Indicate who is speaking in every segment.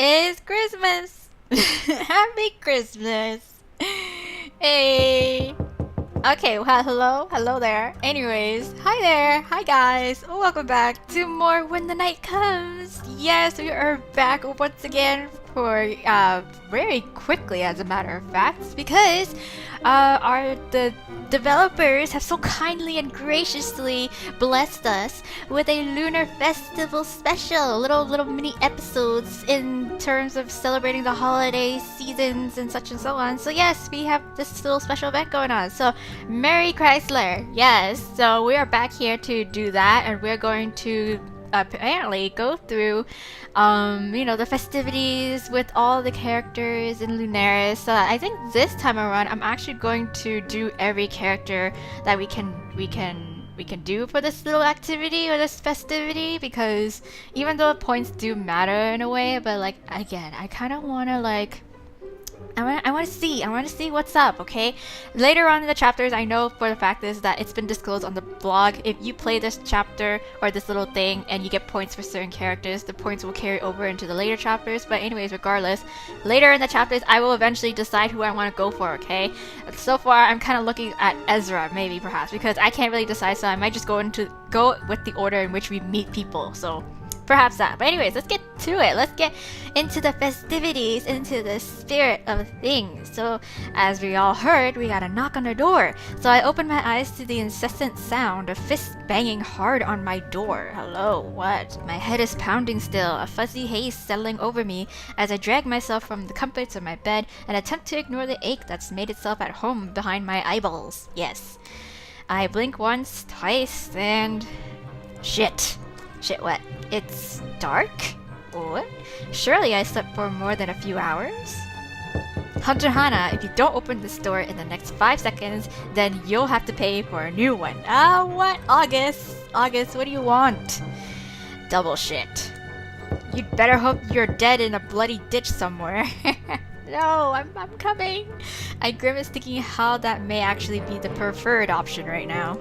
Speaker 1: It's Christmas! Happy Christmas! Hey! Okay, well, hello there. Anyways, hi there, hi guys, welcome back to more When the Night Comes. Yes, we are back once again for very quickly, as a matter of fact, because the developers have so kindly and graciously blessed us with a Lunar Festival special, little mini episodes in terms of celebrating the holiday seasons and such and so on. So yes, we have this little special event going on. So Merry Chrysler, yes. So we are back here to do that, and we're going to apparently go through the festivities with all the characters in Lunaris. So I think this time around I'm actually going to do every character that we can do for this little activity or this festivity, because even though points do matter in a way, but like again, I kind of want to I want to see what's up, okay? Later on in the chapters, I know for the fact is that it's been disclosed on the blog. If you play this chapter or this little thing and you get points for certain characters, the points will carry over into the later chapters. But anyways, regardless, later in the chapters, I will eventually decide who I want to go for, okay? So far, I'm kind of looking at Ezra, maybe, perhaps, because I can't really decide, so I might just go with the order in which we meet people, so perhaps that. But anyways, let's get to it. Let's get into the festivities, into the spirit of things. So, as we all heard, we got a knock on the door. So I opened my eyes to the incessant sound of fists banging hard on my door. Hello, what? My head is pounding still, a fuzzy haze settling over me as I drag myself from the comforts of my bed and attempt to ignore the ache that's made itself at home behind my eyeballs. Yes. I blink once, twice, and... Shit. Shit, what? It's dark? What? Surely I slept for more than a few hours? Hunter Hana, if you don't open this door in the next 5 seconds, then you'll have to pay for a new one. What? August, what do you want? Double shit. You'd better hope you're dead in a bloody ditch somewhere. No, I'm coming. I grimace thinking how that may actually be the preferred option right now.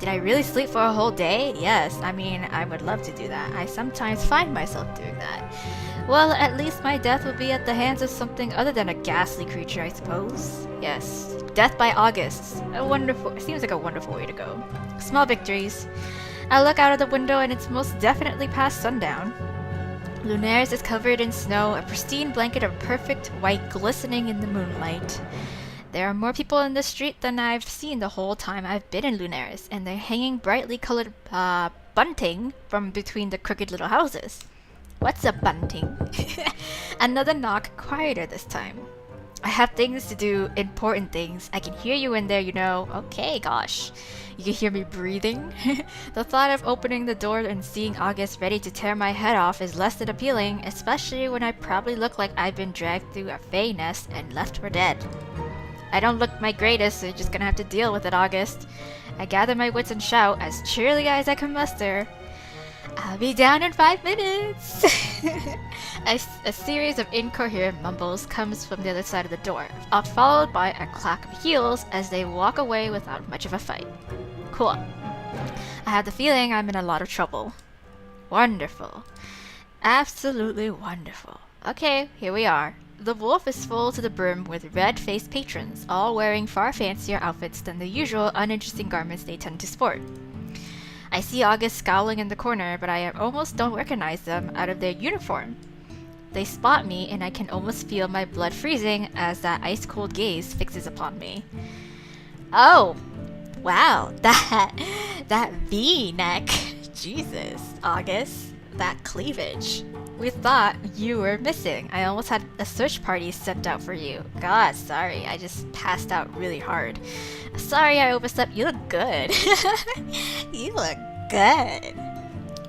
Speaker 1: Did I really sleep for a whole day? Yes, I mean, I would love to do that. I sometimes find myself doing that. Well, at least my death will be at the hands of something other than a ghastly creature, I suppose. Yes, death by August. Seems like a wonderful way to go. Small victories. I look out of the window and it's most definitely past sundown. Lunaris is covered in snow, a pristine blanket of perfect white glistening in the moonlight. There are more people in the street than I've seen the whole time I've been in Lunaris, and they're hanging brightly colored bunting from between the crooked little houses. What's a bunting? Another knock, quieter this time. I have things to do, important things. I can hear you in there, you know. Okay, gosh. You can hear me breathing. The thought of opening the door and seeing August ready to tear my head off is less than appealing, especially when I probably look like I've been dragged through a fey nest and left for dead. I don't look my greatest, so you're just gonna have to deal with it, August. I gather my wits and shout as cheerily as I can muster. I'll be down in 5 minutes! A series of incoherent mumbles comes from the other side of the door, followed by a clack of heels as they walk away without much of a fight. Cool. I have the feeling I'm in a lot of trouble. Wonderful. Absolutely wonderful. Okay, here we are. The wolf is full to the brim with red-faced patrons, all wearing far fancier outfits than the usual uninteresting garments they tend to sport. I see August scowling in the corner, but I almost don't recognize them out of their uniform. They spot me, and I can almost feel my blood freezing as that ice-cold gaze fixes upon me. Oh, wow, that V-neck. Jesus, August, that cleavage. We thought you were missing. I almost had a search party sent out for you. God, sorry. I just passed out really hard. Sorry I overslept. You look good. You look good.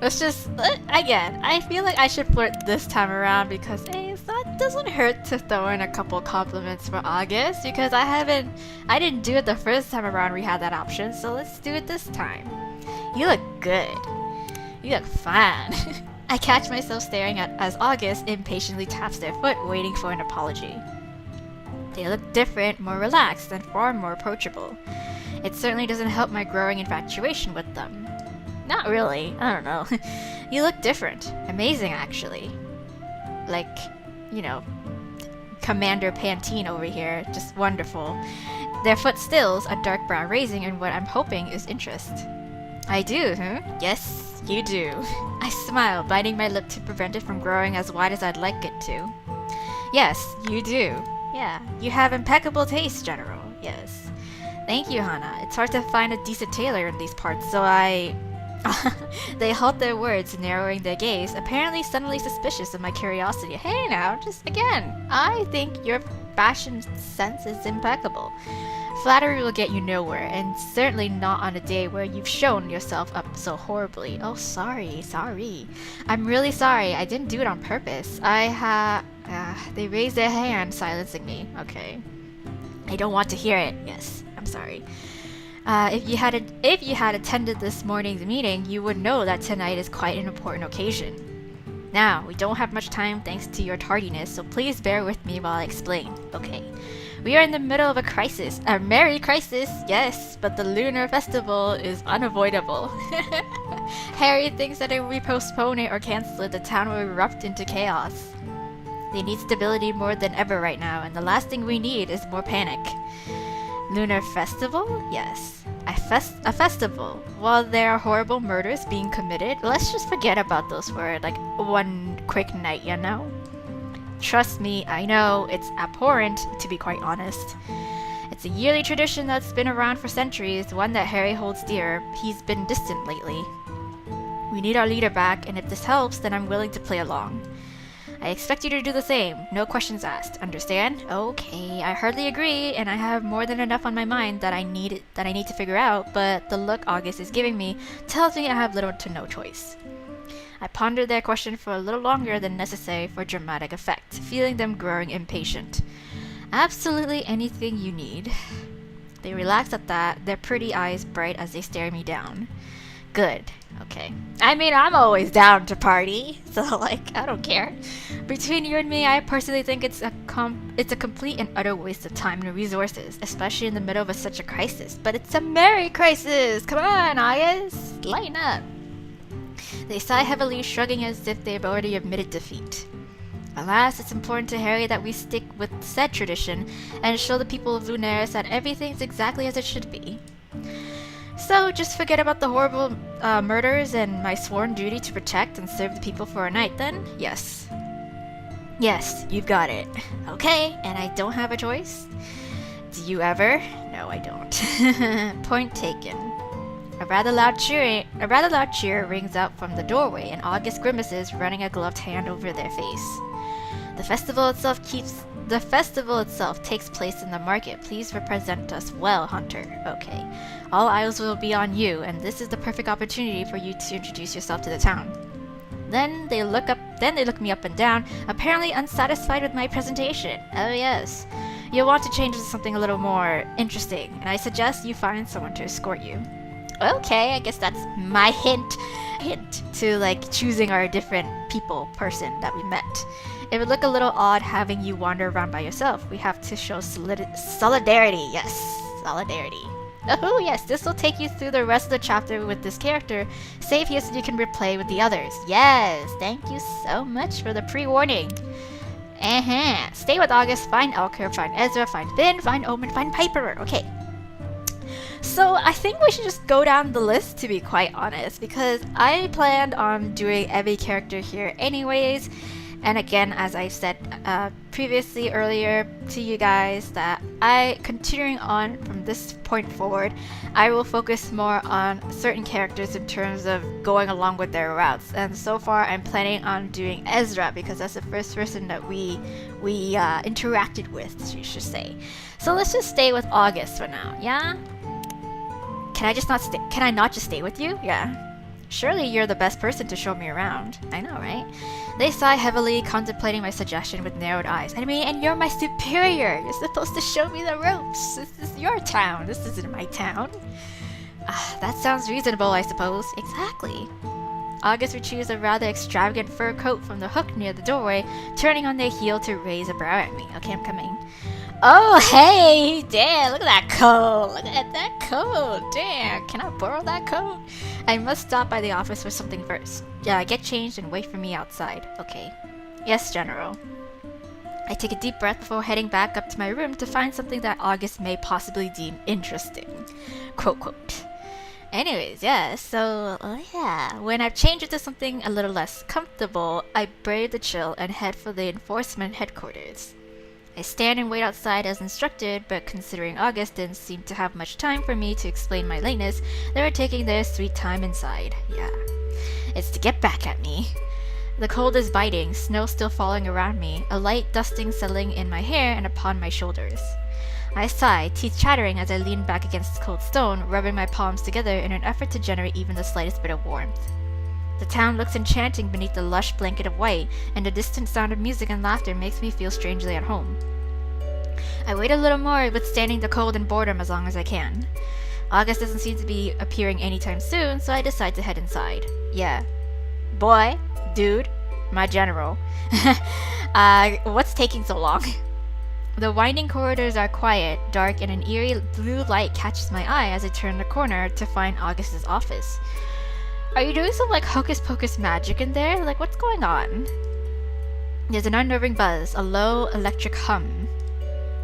Speaker 1: Let's just... Again, I feel like I should flirt this time around because, hey, that doesn't hurt to throw in a couple compliments for August, because I didn't do it the first time around we had that option, so let's do it this time. You look good. You look fine. I catch myself staring at as August impatiently taps their foot, waiting for an apology. They look different, more relaxed, and far more approachable. It certainly doesn't help my growing infatuation with them. Not really, I don't know. You look different. Amazing, actually. like, you know, Commander Pantene over here. Just wonderful. Their foot stills, a dark brown raising in what I'm hoping is interest. I do, huh? Yes, you do. I smile, biting my lip to prevent it from growing as wide as I'd like it to. Yes, you do. Yeah, you have impeccable taste, General. Yes. Thank you, Hana. It's hard to find a decent tailor in these parts, so They halt their words, narrowing their gaze, apparently suddenly suspicious of my curiosity. Hey now, just again, I think your fashion sense is impeccable. Flattery will get you nowhere, and certainly not on a day where you've shown yourself up so horribly. Oh, sorry. I'm really sorry. I didn't do it on purpose. They raised their hand, silencing me. Okay. I don't want to hear it. Yes, I'm sorry. If you had attended this morning's meeting, you would know that tonight is quite an important occasion. Now, we don't have much time thanks to your tardiness, so please bear with me while I explain. Okay. We are in the middle of a crisis. A merry crisis, yes, but the Lunar Festival is unavoidable. Harry thinks that if we postpone it or cancel it, the town will erupt into chaos. They need stability more than ever right now, and the last thing we need is more panic. Lunar Festival? Yes. A festival. While there are horrible murders being committed, let's just forget about those for like one quick night, you know? Trust me, I know, it's abhorrent, to be quite honest. It's a yearly tradition that's been around for centuries, one that Harry holds dear. He's been distant lately. We need our leader back, and if this helps, then I'm willing to play along. I expect you to do the same, no questions asked, understand? Okay, I hardly agree, and I have more than enough on my mind that I need to figure out, but the look August is giving me tells me I have little to no choice. I pondered their question for a little longer than necessary for dramatic effect, feeling them growing impatient. Absolutely anything you need. They relax at that, their pretty eyes bright as they stare me down. Good. Okay. I mean, I'm always down to party, so like, I don't care. Between you and me, I personally think it's a complete and utter waste of time and resources, especially in the middle of such a crisis. But it's a merry crisis! Come on, August! Lighten up! They sigh heavily, shrugging as if they've already admitted defeat. Alas, it's important to Harry that we stick with said tradition and show the people of Lunaris that everything's exactly as it should be. So, just forget about the horrible murders and my sworn duty to protect and serve the people for a night, then? Yes. Yes, you've got it. Okay, and I don't have a choice? Do you ever? No, I don't. Point taken. A rather loud cheer rings out from the doorway, and August grimaces, running a gloved hand over their face. The festival itself takes place in the market. Please represent us well, Hunter. Okay. All eyes will be on you, and this is the perfect opportunity for you to introduce yourself to the town. Then they look me up and down, apparently unsatisfied with my presentation. Oh yes. You'll want to change to something a little more interesting, and I suggest you find someone to escort you. Okay, I guess that's my hint to like choosing our different person that we met. It would look a little odd having you wander around by yourself. We have to show solidarity. Yes, solidarity. Oh yes, this will take you through the rest of the chapter with this character. Save here so you can replay with the others. Yes, thank you so much for the pre-warning. Stay with August, find Elker, find Ezra, find Finn, find Omen, find Piper. Okay. So I think we should just go down the list, to be quite honest, because I planned on doing every character here anyways. And again, as I said previously earlier to you guys, that continuing on from this point forward, I will focus more on certain characters in terms of going along with their routes. And so far, I'm planning on doing Ezra because that's the first person that we interacted with, you should say. So let's just stay with August for now, yeah? Can I not just stay with you? Yeah. Surely you're the best person to show me around. I know, right? They sigh heavily, contemplating my suggestion with narrowed eyes. I mean, and you're my superior. You're supposed to show me the ropes. This is your town. This isn't my town. That sounds reasonable, I suppose. Exactly. August retrieves a rather extravagant fur coat from the hook near the doorway, turning on their heel to raise a brow at me. Okay, I'm coming. Oh, hey! Damn, look at that coat! Look at that coat! Damn, can I borrow that coat? I must stop by the office for something first. Yeah, get changed and wait for me outside. Okay. Yes, General. I take a deep breath before heading back up to my room to find something that August may possibly deem interesting. Quote, quote. Anyways, yeah, so, yeah, when I've changed into something a little less comfortable, I brave the chill and head for the enforcement headquarters. I stand and wait outside as instructed, but considering August didn't seem to have much time for me to explain my lateness, they were taking their sweet time inside. Yeah. It's to get back at me. The cold is biting, snow still falling around me, a light dusting settling in my hair and upon my shoulders. I sigh, teeth chattering as I lean back against the cold stone, rubbing my palms together in an effort to generate even the slightest bit of warmth. The town looks enchanting beneath the lush blanket of white, and the distant sound of music and laughter makes me feel strangely at home. I wait a little more, withstanding the cold and boredom as long as I can. August doesn't seem to be appearing anytime soon, so I decide to head inside. Yeah. Boy, dude, my general. What's taking so long? The winding corridors are quiet, dark, and an eerie blue light catches my eye as I turn the corner to find August's office. Are you doing some, like, hocus-pocus magic in there? Like, what's going on? There's an unnerving buzz, a low electric hum.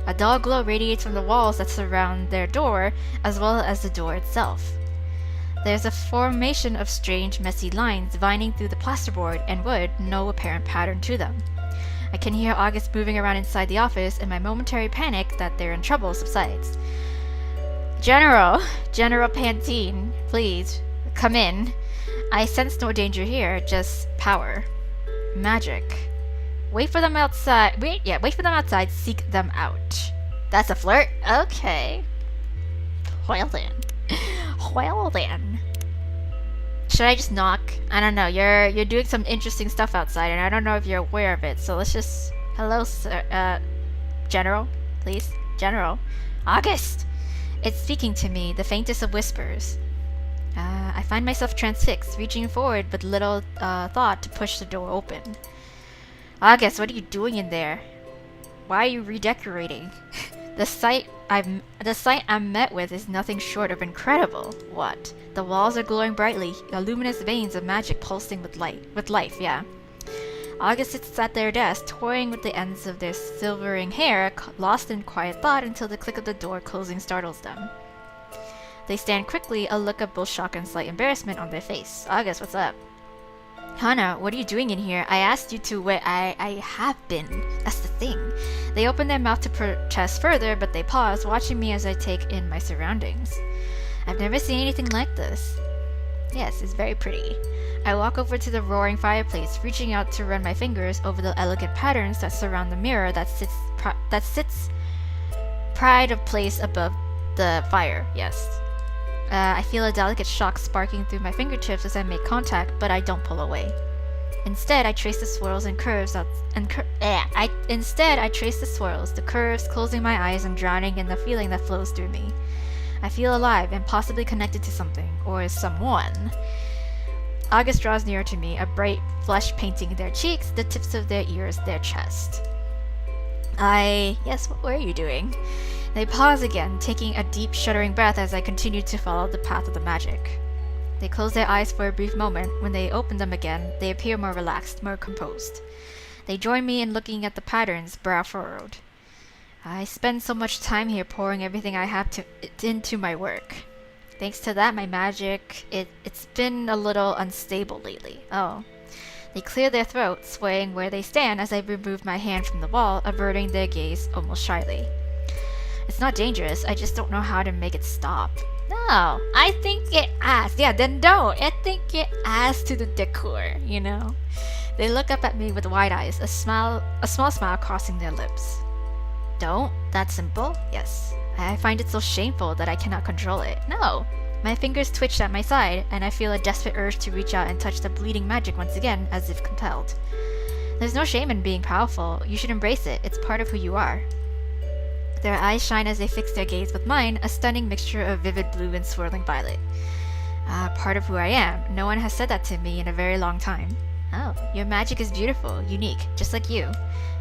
Speaker 1: A dull glow radiates from the walls that surround their door, as well as the door itself. There's a formation of strange, messy lines winding through the plasterboard and wood, no apparent pattern to them. I can hear August moving around inside the office, and my momentary panic that they're in trouble subsides. General Pantene, please, come in. I sense no danger here, just power. Magic. Wait for them outside, seek them out. That's a flirt? Okay. Well then. Should I just knock? I don't know, you're doing some interesting stuff outside, and I don't know if you're aware of it, so let's just... Hello, sir, General? Please? General? August! It's speaking to me, the faintest of whispers. I find myself transfixed, reaching forward with little thought to push the door open. August, what are you doing in there? Why are you redecorating? The sight I'm met with is nothing short of incredible. What? The walls are glowing brightly, luminous veins of magic pulsing with life, yeah. August sits at their desk, toying with the ends of their silvering hair, lost in quiet thought until the click of the door closing startles them. They stand quickly, a look of both shock and slight embarrassment on their face. August, what's up? Hana, what are you doing in here? I asked you to wait. I have been. That's the thing. They open their mouth to protest further, but they pause, watching me as I take in my surroundings. I've never seen anything like this. Yes, it's very pretty. I walk over to the roaring fireplace, reaching out to run my fingers over the elegant patterns that surround the mirror that sits pride of place above the fire. Yes. I feel a delicate shock sparking through my fingertips as I make contact, but I don't pull away. Instead, I trace the swirls and curves the curves, closing my eyes and drowning in the feeling that flows through me. I feel alive and possibly connected to something, or someone. August draws nearer to me, a bright flush painting their cheeks, the tips of their ears, their chest. Yes, what were you doing? They pause again, taking a deep, shuddering breath as I continue to follow the path of the magic. They close their eyes for a brief moment. When they open them again, they appear more relaxed, more composed. They join me in looking at the patterns, brow furrowed. I spend so much time here pouring everything I have into my work. Thanks to that, my magic, it's been a little unstable lately. Oh. They clear their throats, swaying where they stand as I remove my hand from the wall, averting their gaze almost shyly. It's not dangerous, I just don't know how to make it stop. No, I think it adds. Yeah, then don't. I think it adds to the decor, you know? They look up at me with wide eyes, a small smile crossing their lips. Don't? That simple? Yes. I find it so shameful that I cannot control it. No. My fingers twitch at my side, and I feel a desperate urge to reach out and touch the bleeding magic once again, as if compelled. There's no shame in being powerful. You should embrace it. It's part of who you are. Their eyes shine as they fix their gaze with mine, a stunning mixture of vivid blue and swirling violet. Part of who I am. No one has said that to me in a very long time. Oh, your magic is beautiful, unique, just like you.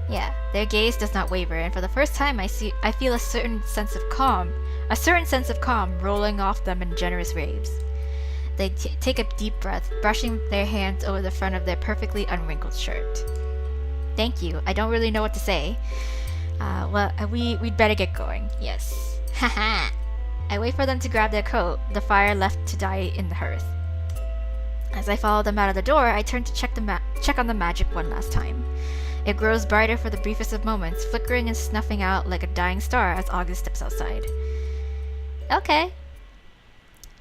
Speaker 1: Yeah, their gaze does not waver, and for the first time I feel a certain sense of calm rolling off them in generous waves. They take a deep breath, brushing their hands over the front of their perfectly unwrinkled shirt. Thank you. I don't really know what to say. We'd better get going. Yes. Haha. I wait for them to grab their coat, the fire left to die in the hearth. As I follow them out of the door, I turn to check on the magic one last time. It grows brighter for the briefest of moments, flickering and snuffing out like a dying star as August steps outside. Okay.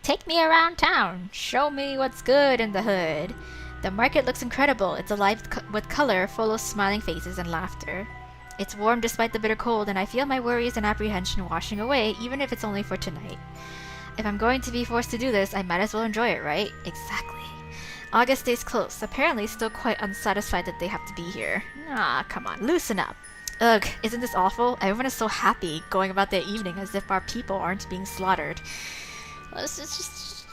Speaker 1: Take me around town. Show me what's good in the hood. The market looks incredible. It's alive with color, full of smiling faces and laughter. It's warm despite the bitter cold, and I feel my worries and apprehension washing away, even if it's only for tonight. If I'm going to be forced to do this, I might as well enjoy it, right? Exactly. August stays close, apparently still quite unsatisfied that they have to be here. Ah, come on, loosen up. Ugh, isn't this awful? Everyone is so happy, going about their evening as if our people aren't being slaughtered. Let's just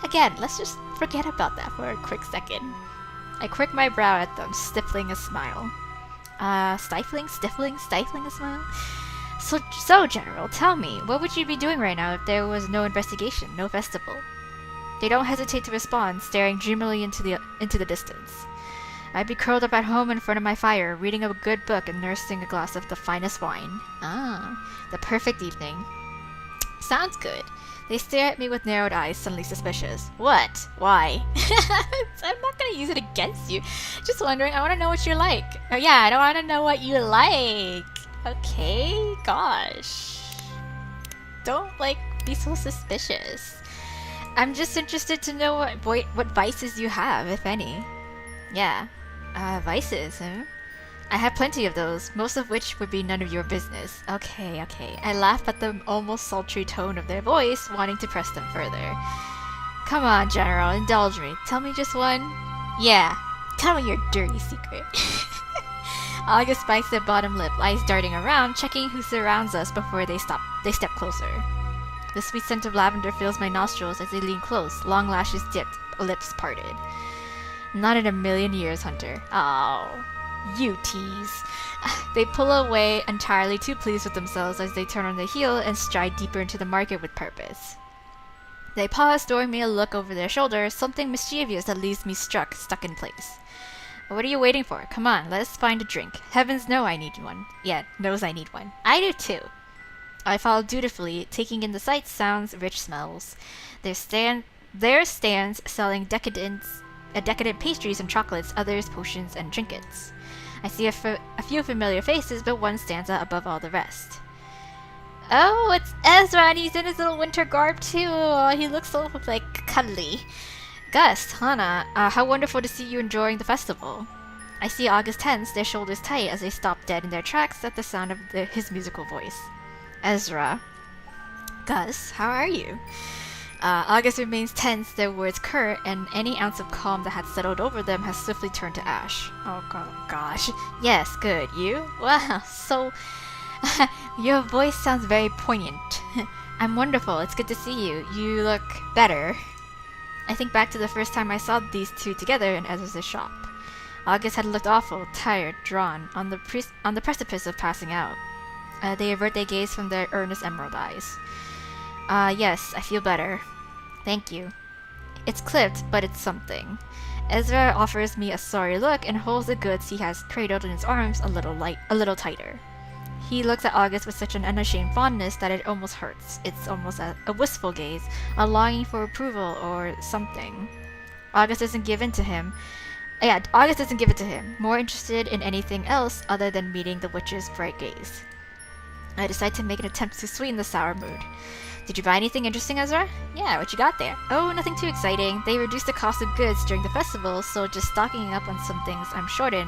Speaker 1: again, let's just forget about that for a quick second. I crick my brow at them, stifling a smile. Stifling a smile? So, General, tell me, what would you be doing right now if there was no investigation, no festival? They don't hesitate to respond, staring dreamily into the distance. I'd be curled up at home in front of my fire, reading a good book and nursing a glass of the finest wine. Ah, the perfect evening. Sounds good. They stare at me with narrowed eyes, suddenly suspicious. What? Why? I'm not gonna use it against you. Just wondering, I wanna know what you're like. Oh yeah, I wanna know what you like. Okay, gosh. Don't, be so suspicious. I'm just interested to know what vices you have, if any. Yeah. Vices, huh? I have plenty of those, most of which would be none of your business. Okay. I laugh at the almost sultry tone of their voice, wanting to press them further. Come on, General, indulge me. Tell me just one. Yeah, tell me your dirty secret. August bites their bottom lip, eyes darting around, checking who surrounds us before they step closer. The sweet scent of lavender fills my nostrils as they lean close, long lashes dipped, lips parted. Not in a million years, Hunter. Oh. You tease. They pull away, entirely too pleased with themselves as they turn on their heel and stride deeper into the market with purpose. They pause, throwing me a look over their shoulder, something mischievous that leaves me stuck in place. What are you waiting for? Come on, let us find a drink. Heavens know I need one. Yeah, knows I need one. I do too. I follow dutifully, taking in the sights, sounds, rich smells. There stands selling decadent pastries and chocolates, others potions and trinkets. I see a few familiar faces, but one stands out above all the rest. Oh, it's Ezra, and he's in his little winter garb too. Oh, he looks so, cuddly. Gus, Hana, how wonderful to see you enjoying the festival. I see August tense, their shoulders tight as they stop dead in their tracks at the sound of his musical voice. Ezra. Gus, how are you? August remains tense, their words curt, and any ounce of calm that had settled over them has swiftly turned to ash. Oh gosh. Yes, good. You? Wow, so... Your voice sounds very poignant. I'm wonderful. It's good to see you. You look better. I think back to the first time I saw these two together in Ezra's shop. August had looked awful, tired, drawn, on the precipice of passing out. They avert their gaze from their earnest emerald eyes. Yes, I feel better. Thank you. It's clipped, but it's something. Ezra offers me a sorry look and holds the goods he has cradled in his arms a little tighter. He looks at August with such an unashamed fondness that it almost hurts. It's almost a wistful gaze, a longing for approval or something. August doesn't give it to him, more interested in anything else other than meeting the witch's bright gaze. I decide to make an attempt to sweeten the sour mood. Did you buy anything interesting, Ezra? Yeah, what you got there? Oh, nothing too exciting. They reduced the cost of goods during the festival, so just stocking up on some things I'm short of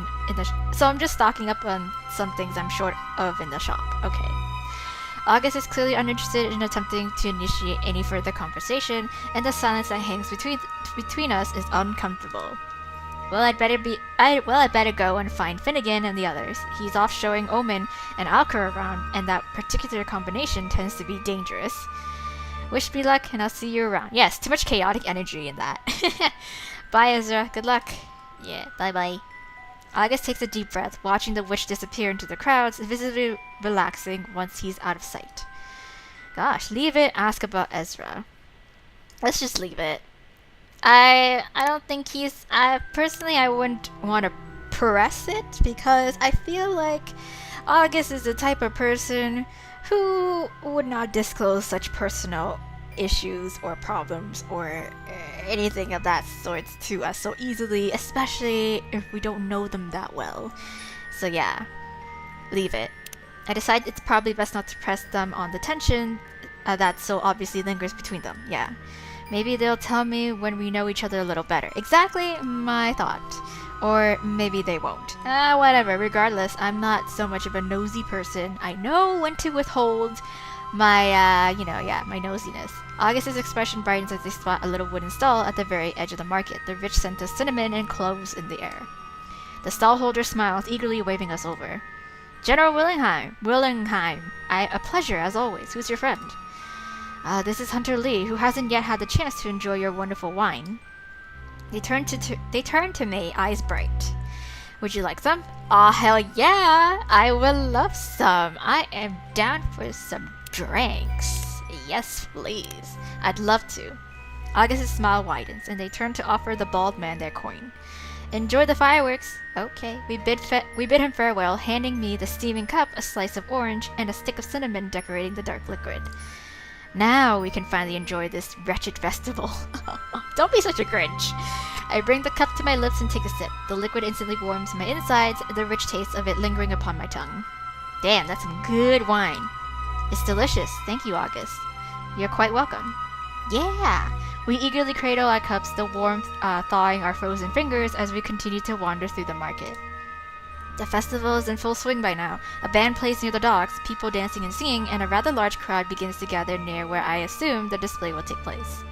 Speaker 1: in the shop. Okay. August is clearly uninterested in attempting to initiate any further conversation, and the silence that hangs between us is uncomfortable. Well, I'd better go and find Finnegan and the others. He's off showing Omen and Alker around, and that particular combination tends to be dangerous. Wish me luck, and I'll see you around. Yes, too much chaotic energy in that. Bye, Ezra. Good luck. Yeah, bye-bye. August takes a deep breath, watching the witch disappear into the crowds, visibly relaxing once he's out of sight. Gosh, leave it, ask about Ezra. Let's just leave it. I don't think personally I wouldn't want to press it because I feel like August is the type of person who would not disclose such personal issues or problems or anything of that sort to us so easily, especially if we don't know them that well. So yeah, leave it. I decide it's probably best not to press them on the tension that so obviously lingers between them. Yeah. Maybe they'll tell me when we know each other a little better. Exactly my thought. Or maybe they won't. Whatever. Regardless, I'm not so much of a nosy person. I know when to withhold my, my nosiness. August's expression brightens as they spot a little wooden stall at the very edge of the market, the rich scent of cinnamon and cloves in the air. The stallholder smiles, eagerly waving us over. General Willingham, a pleasure as always. Who's your friend? This is Hunter Lee, who hasn't yet had the chance to enjoy your wonderful wine. They turn to me, eyes bright. Would you like some? Aw, hell yeah! I will love some. I am down for some drinks. Yes, please. I'd love to. August's smile widens, and they turn to offer the bald man their coin. Enjoy the fireworks. Okay. We bid him farewell, handing me the steaming cup, a slice of orange, and a stick of cinnamon decorating the dark liquid. Now we can finally enjoy this wretched festival. Don't be such a Grinch. I bring the cup to my lips and take a sip. The liquid instantly warms my insides, the rich taste of it lingering upon my tongue. Damn, that's some good wine. It's delicious. Thank you, August. You're quite welcome. Yeah! We eagerly cradle our cups, the warmth thawing our frozen fingers as we continue to wander through the market. The festival is in full swing by now. A band plays near the docks, people dancing and singing, and a rather large crowd begins to gather near where I assume the display will take place.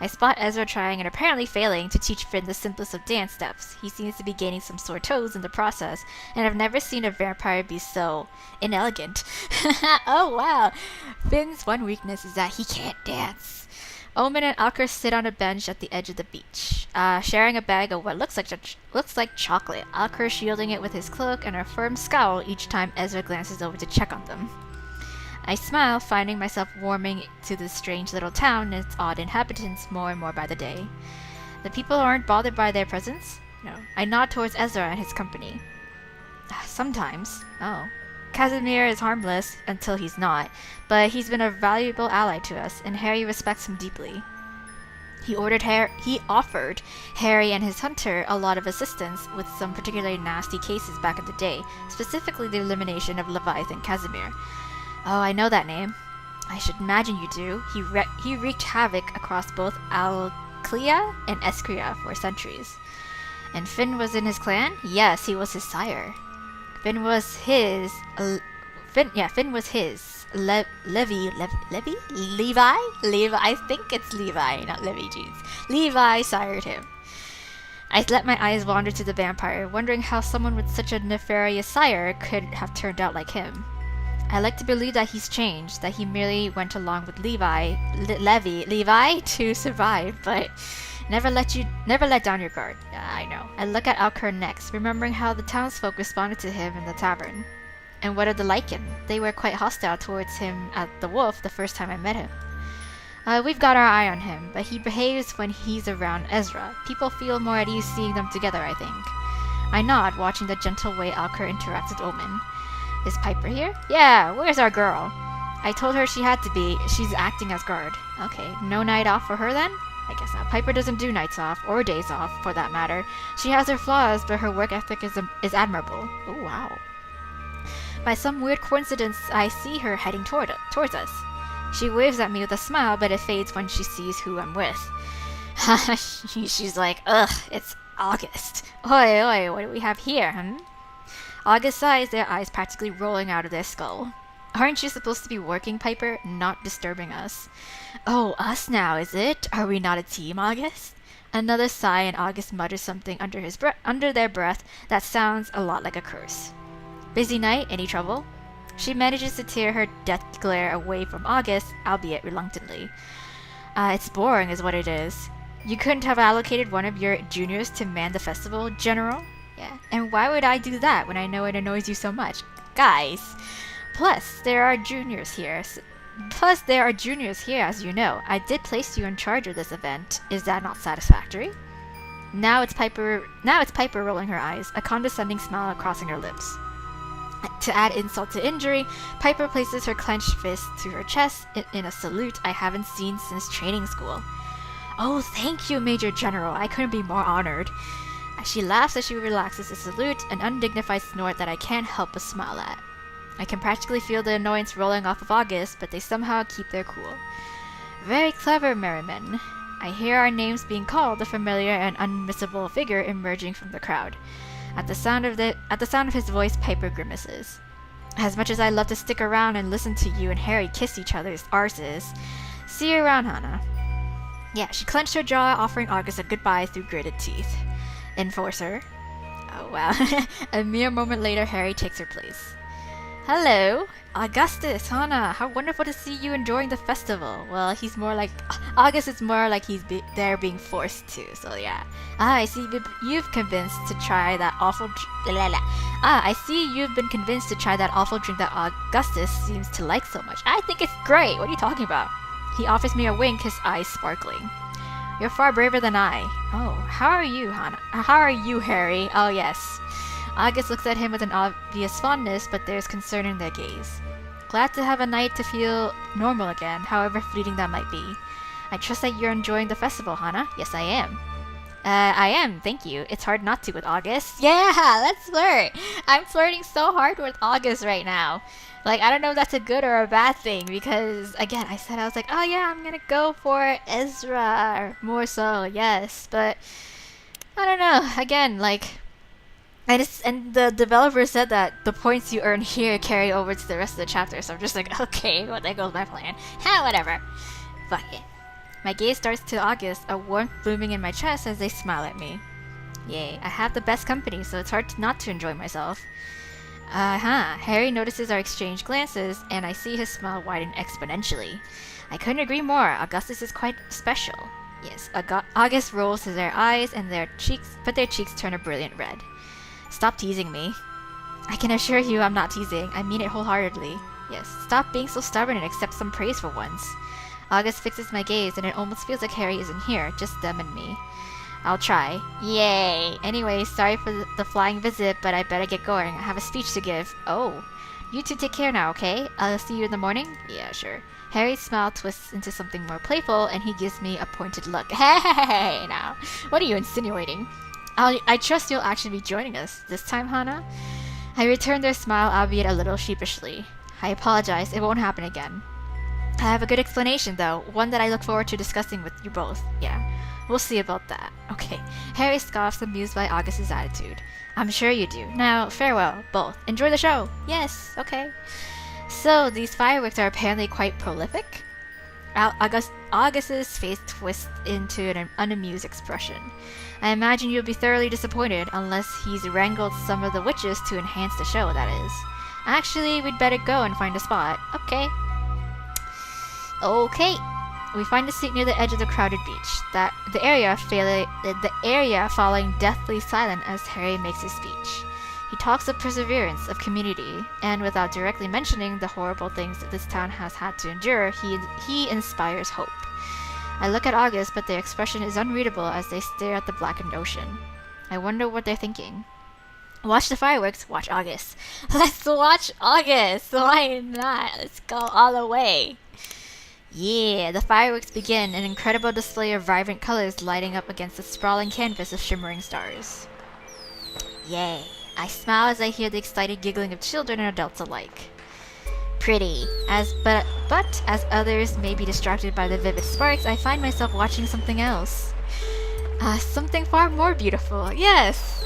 Speaker 1: I spot Ezra trying and apparently failing to teach Finn the simplest of dance steps. He seems to be gaining some sore toes in the process, and I've never seen a vampire be so inelegant. Oh wow! Finn's one weakness is that he can't dance. Omen and Alker sit on a bench at the edge of the beach, sharing a bag of what looks like chocolate. Alker shielding it with his cloak and a firm scowl each time Ezra glances over to check on them. I smile, finding myself warming to this strange little town and its odd inhabitants more and more by the day. The people aren't bothered by their presence? No. I nod towards Ezra and his company. Sometimes. Oh. Casimir is harmless until he's not, but he's been a valuable ally to us, and Harry respects him deeply. He offered Harry and his hunter a lot of assistance with some particularly nasty cases back in the day, specifically the elimination of Leviathan Casimir. Oh, I know that name. I should imagine you do. He wreaked havoc across both Alclea and Escria for centuries. And Finn was in his clan? Yes, he was his sire. Finn was his. Levi? I think it's Levi, not Levi, jeez. Levi sired him. I let my eyes wander to the vampire, wondering how someone with such a nefarious sire could have turned out like him. I like to believe that he's changed, that he merely went along with Levi to survive, but never let down your guard. Yeah, I know. I look at Alker next, remembering how the townsfolk responded to him in the tavern. And what are the Lycan? They were quite hostile towards him at the Wolf the first time I met him. We've got our eye on him, but he behaves when he's around Ezra. People feel more at ease seeing them together, I think. I nod, watching the gentle way Alker interacts with Omen. Is Piper here? Yeah, where's our girl? I told her she had to be. She's acting as guard. Okay, no night off for her then? I guess not. Piper doesn't do nights off, or days off, for that matter. She has her flaws, but her work ethic is admirable. Oh, wow. By some weird coincidence, I see her heading towards us. She waves at me with a smile, but it fades when she sees who I'm with. She's like, ugh, it's August. Oi, oi, what do we have here, August sighs, their eyes practically rolling out of their skull. Aren't you supposed to be working, Piper, not disturbing us? Oh, us now, is it? Are we not a team, August? Another sigh, and August mutters something under their breath that sounds a lot like a curse. Busy night? Any trouble? She manages to tear her death glare away from August, albeit reluctantly. It's boring is what it is. You couldn't have allocated one of your juniors to man the festival, General? Yeah. And why would I do that when I know it annoys you so much? Guys! Plus, there are juniors here, as you know. I did place you in charge of this event. Is that not satisfactory? Now it's Piper rolling her eyes, a condescending smile crossing her lips. To add insult to injury, Piper places her clenched fist to her chest in a salute I haven't seen since training school. Oh, thank you, Major General. I couldn't be more honored. She laughs as she relaxes the salute, an undignified snort that I can't help but smile at. I can practically feel the annoyance rolling off of August, but they somehow keep their cool. Very clever, Merriman. I hear our names being called, a familiar and unmissable figure emerging from the crowd. At the sound of his voice, Piper grimaces. As much as I'd love to stick around and listen to you and Harry kiss each other's arses. See you around, Hannah. Yeah, she clenched her jaw, offering August a goodbye through gritted teeth. Enforcer. Oh, wow. A mere moment later, Harry takes her place. Hello, Augustus, Hannah. How wonderful to see you enjoying the festival. Well, August is more like he's there being forced to, so yeah. I see you've convinced to try that awful... I see you've been convinced to try that awful drink that Augustus seems to like so much. I think it's great. What are you talking about? He offers me a wink, his eyes sparkling. You're far braver than I. Oh, how are you, Hannah? How are you, Harry? Oh, yes. August looks at him with an obvious fondness, but there's concern in their gaze. Glad to have a night to feel normal again, however fleeting that might be. I trust that you're enjoying the festival, Hannah. Yes, I am. I am, thank you. It's hard not to with August. Yeah, let's flirt. I'm flirting so hard with August right now. Like, I don't know if that's a good or a bad thing, because, again, I was like, oh yeah, I'm gonna go for Ezra, or more so, yes, but, I don't know, again, like, and the developer said that the points you earn here carry over to the rest of the chapter, so I'm just like, okay, well, there goes my plan. Ha, whatever. Fuck it. My gaze starts to August, a warmth blooming in my chest as they smile at me. Yay, I have the best company, so it's hard not to enjoy myself. Harry notices our exchanged glances, and I see his smile widen exponentially. I couldn't agree more. Augustus is quite special. Yes, August rolls their eyes, and their cheeks turn a brilliant red. Stop teasing me. I can assure you I'm not teasing. I mean it wholeheartedly. Yes, stop being so stubborn and accept some praise for once. August fixes my gaze, and it almost feels like Harry isn't here, just them and me. I'll try. Yay! Anyway, sorry for the flying visit, but I better get going. I have a speech to give. Oh. You two take care now, okay? I'll see you in the morning? Yeah, sure. Harry's smile twists into something more playful, and he gives me a pointed look. Hey, now. What are you insinuating? I trust you'll actually be joining us. This time, Hannah? I return their smile, albeit a little sheepishly. I apologize. It won't happen again. I have a good explanation, though. One that I look forward to discussing with you both. Yeah. We'll see about that. Okay. Harry scoffs, amused by August's attitude. I'm sure you do. Now, farewell, both. Enjoy the show. Yes, okay. So, these fireworks are apparently quite prolific? August's face twists into an unamused expression. I imagine you'll be thoroughly disappointed unless he's wrangled some of the witches to enhance the show, that is. Actually, we'd better go and find a spot. Okay. Okay. We find a seat near the edge of the crowded beach. The area falling deathly silent as Harry makes his speech. He talks of perseverance, of community, and without directly mentioning the horrible things that this town has had to endure, he inspires hope. I look at August, but their expression is unreadable as they stare at the blackened ocean. I wonder what they're thinking. Watch the fireworks, watch August. Let's watch August! Why not? Let's go all the way. Yeah, the fireworks begin, an incredible display of vibrant colors lighting up against the sprawling canvas of shimmering stars. Yay. I smile as I hear the excited giggling of children and adults alike. Pretty. But as others may be distracted by the vivid sparks, I find myself watching something else. Something far more beautiful. Yes!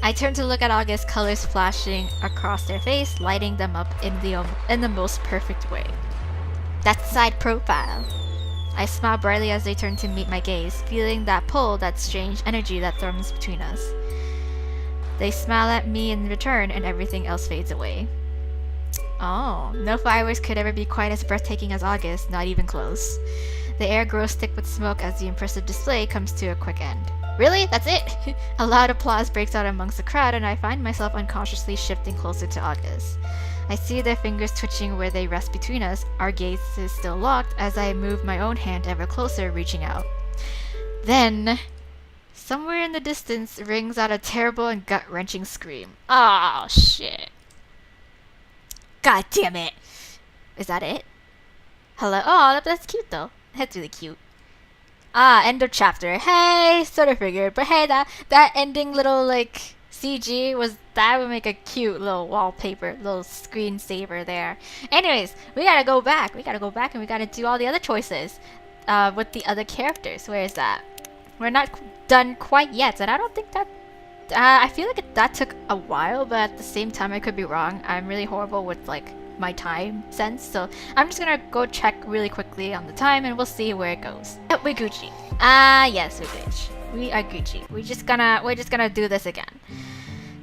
Speaker 1: I turn to look at August, colors flashing across their face, lighting them up in the most perfect way. That's side profile. I smile brightly as they turn to meet my gaze, feeling that pull, that strange energy that thrums between us. They smile at me in return, and everything else fades away. Oh, no fireworks could ever be quite as breathtaking as August, not even close. The air grows thick with smoke as the impressive display comes to a quick end. Really? That's it? A loud applause breaks out amongst the crowd, and I find myself unconsciously shifting closer to August. I see their fingers twitching where they rest between us, our gazes still locked as I move my own hand ever closer, reaching out. Then... Somewhere in the distance rings out a terrible and gut-wrenching scream. Oh, shit. God damn it. Is that it? Hello? Oh, that's cute though. That's really cute. Ah, end of chapter. Hey, sort of figured. But hey, that ending little, like, CG that would make a cute little wallpaper, little screensaver there. Anyways, we gotta go back. We gotta go back and we gotta do all the other choices with the other characters. Where is that? We're not done quite yet, and I don't think that... I feel like that took a while, but at the same time, I could be wrong. I'm really horrible with, like, my time sense, so I'm just gonna go check really quickly on the time, and we'll see where it goes. Yep, we're Gucci. Yes, we're Gucci. We are Gucci. We're just gonna do this again.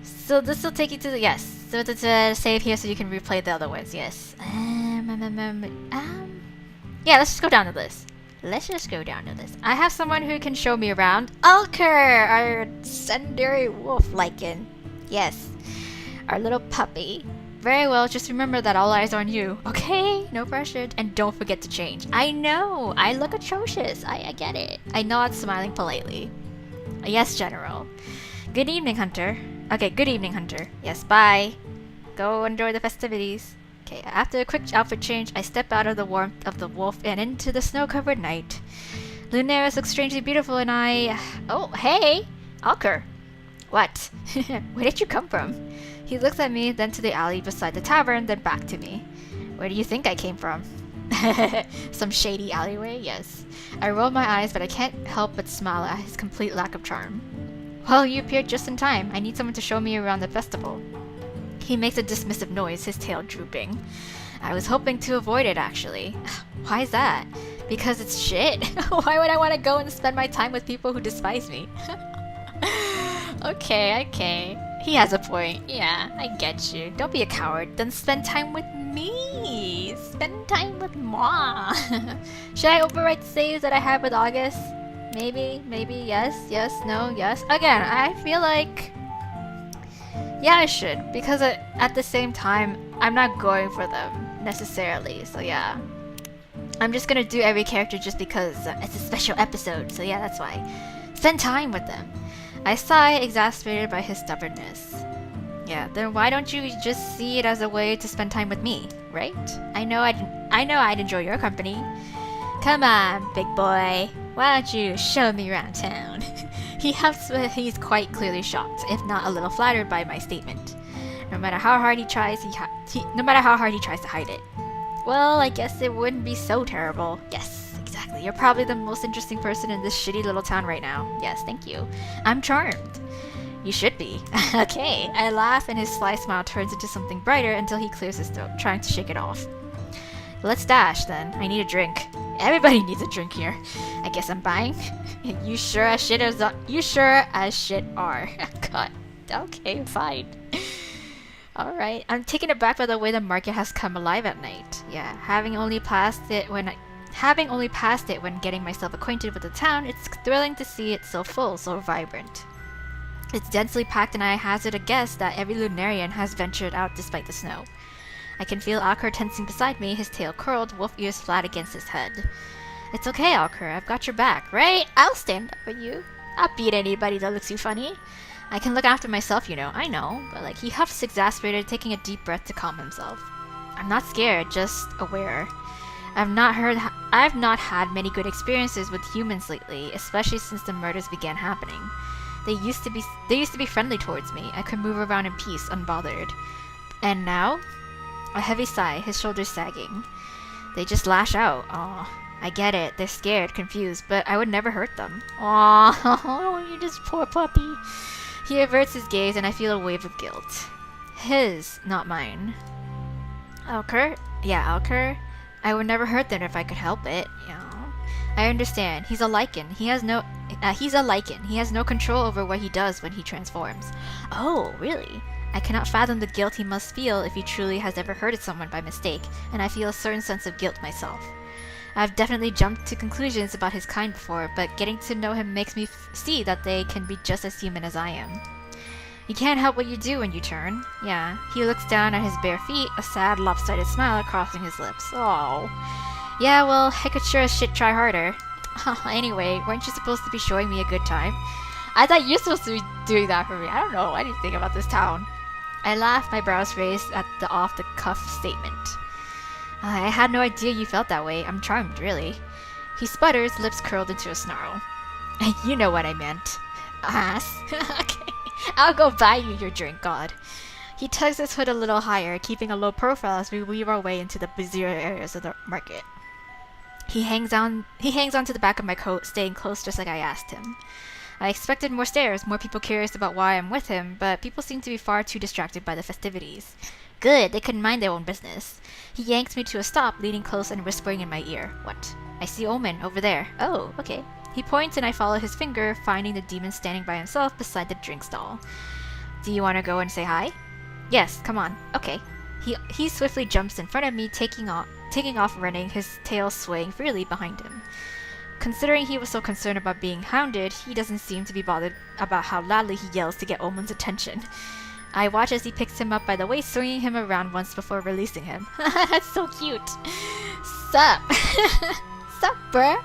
Speaker 1: So this will take you to the... Yes. So to save here so you can replay the other ones. Yes. Yeah, let's just go down to this. Let's just go down to this. I have someone who can show me around. Ulker, our secondary wolf lichen. Yes. Our little puppy. Very well, just remember that all eyes are on you. Okay? No pressure. And don't forget to change. I know. I look atrocious. I get it. I nod, smiling politely. Yes, General. Good evening, Hunter. Okay, good evening, Hunter. Yes, bye. Go enjoy the festivities. Okay, after a quick outfit change, I step out of the warmth of the wolf and into the snow-covered night. Lunaris looks strangely beautiful and I... Oh, hey! Alker. What? Where did you come from? He looks at me, then to the alley beside the tavern, then back to me. Where do you think I came from? Some shady alleyway? Yes. I roll my eyes, but I can't help but smile at his complete lack of charm. Well, you appeared just in time. I need someone to show me around the festival. He makes a dismissive noise, his tail drooping. I was hoping to avoid it, actually. Why is that? Because it's shit? Why would I want to go and spend my time with people who despise me? Okay. He has a point. Yeah, I get you. Don't be a coward. Then spend time with me. Spend time with moi. Should I overwrite saves that I have with August? Maybe, yes, no, yes. Again, I feel like... Yeah, I should. Because at the same time, I'm not going for them necessarily. So yeah. I'm just gonna do every character just because it's a special episode. So yeah, that's why. Spend time with them. I sigh, exasperated by his stubbornness. Yeah, then why don't you just see it as a way to spend time with me, right? I know I'd enjoy your company. Come on, big boy. Why don't you show me around town? He huffs, but he's quite clearly shocked, if not a little flattered by my statement. No matter how hard he tries, no matter how hard he tries to hide it. Well, I guess it wouldn't be so terrible. Yes, exactly. You're probably the most interesting person in this shitty little town right now. Yes, thank you. I'm charmed. You should be. Okay. I laugh and his sly smile turns into something brighter until he clears his throat, trying to shake it off. Let's dash then. I need a drink. Everybody needs a drink here. I guess I'm buying. You sure as shit are. God. Okay, fine. Alright. I'm taken aback by the way the market has come alive at night. Yeah, having only passed it when getting myself acquainted with the town, it's thrilling to see it so full, so vibrant. It's densely packed and I hazard a guess that every Lunarian has ventured out despite the snow. I can feel Alker tensing beside me, his tail curled, wolf ears flat against his head. It's okay, Alker, I've got your back, right? I'll stand up for you. I'll beat anybody that looks too funny. I can look after myself, you know. I know, but like he huffs, exasperated, taking a deep breath to calm himself. I'm not scared, just aware. I've not had many good experiences with humans lately, especially since the murders began happening. They used to be friendly towards me. I could move around in peace, unbothered. And now? A heavy sigh, his shoulders sagging. They just lash out. Aw, I get it. They're scared, confused, but I would never hurt them. Aw, you just poor puppy. He averts his gaze and I feel a wave of guilt. His, not mine. Alker? Yeah, Alker. I would never hurt them if I could help it. I understand. He's a lichen. He has no control over what he does when he transforms. Oh, really? I cannot fathom the guilt he must feel if he truly has ever hurted someone by mistake, and I feel a certain sense of guilt myself. I've definitely jumped to conclusions about his kind before, but getting to know him makes me see that they can be just as human as I am. You can't help what you do when you turn. Yeah. He looks down at his bare feet, a sad, lopsided smile crossing his lips. Oh. Yeah, well, I could sure as shit try harder. Anyway, weren't you supposed to be showing me a good time? I thought you're supposed to be doing that for me. I don't know anything about this town. I laughed, my brows raised at the off-the-cuff statement. I had no idea you felt that way. I'm charmed, really. He sputters, lips curled into a snarl. You know what I meant. Ass. Okay. I'll go buy you your drink, God. He tugs his hood a little higher, keeping a low profile as we weave our way into the busier areas of the market. He hangs onto the back of my coat, staying close just like I asked him. I expected more stares, more people curious about why I'm with him, but people seem to be far too distracted by the festivities. Good, they couldn't mind their own business. He yanks me to a stop, leaning close and whispering in my ear. What? I see Omen, over there. Oh, okay. He points and I follow his finger, finding the demon standing by himself beside the drink stall. Do you want to go and say hi? Yes, come on. Okay. He swiftly jumps in front of me, taking off running, his tail swaying freely behind him. Considering he was so concerned about being hounded, he doesn't seem to be bothered about how loudly he yells to get Omen's attention. I watch as he picks him up by the waist, swinging him around once before releasing him. That's so cute. Sup? Sup, bruh?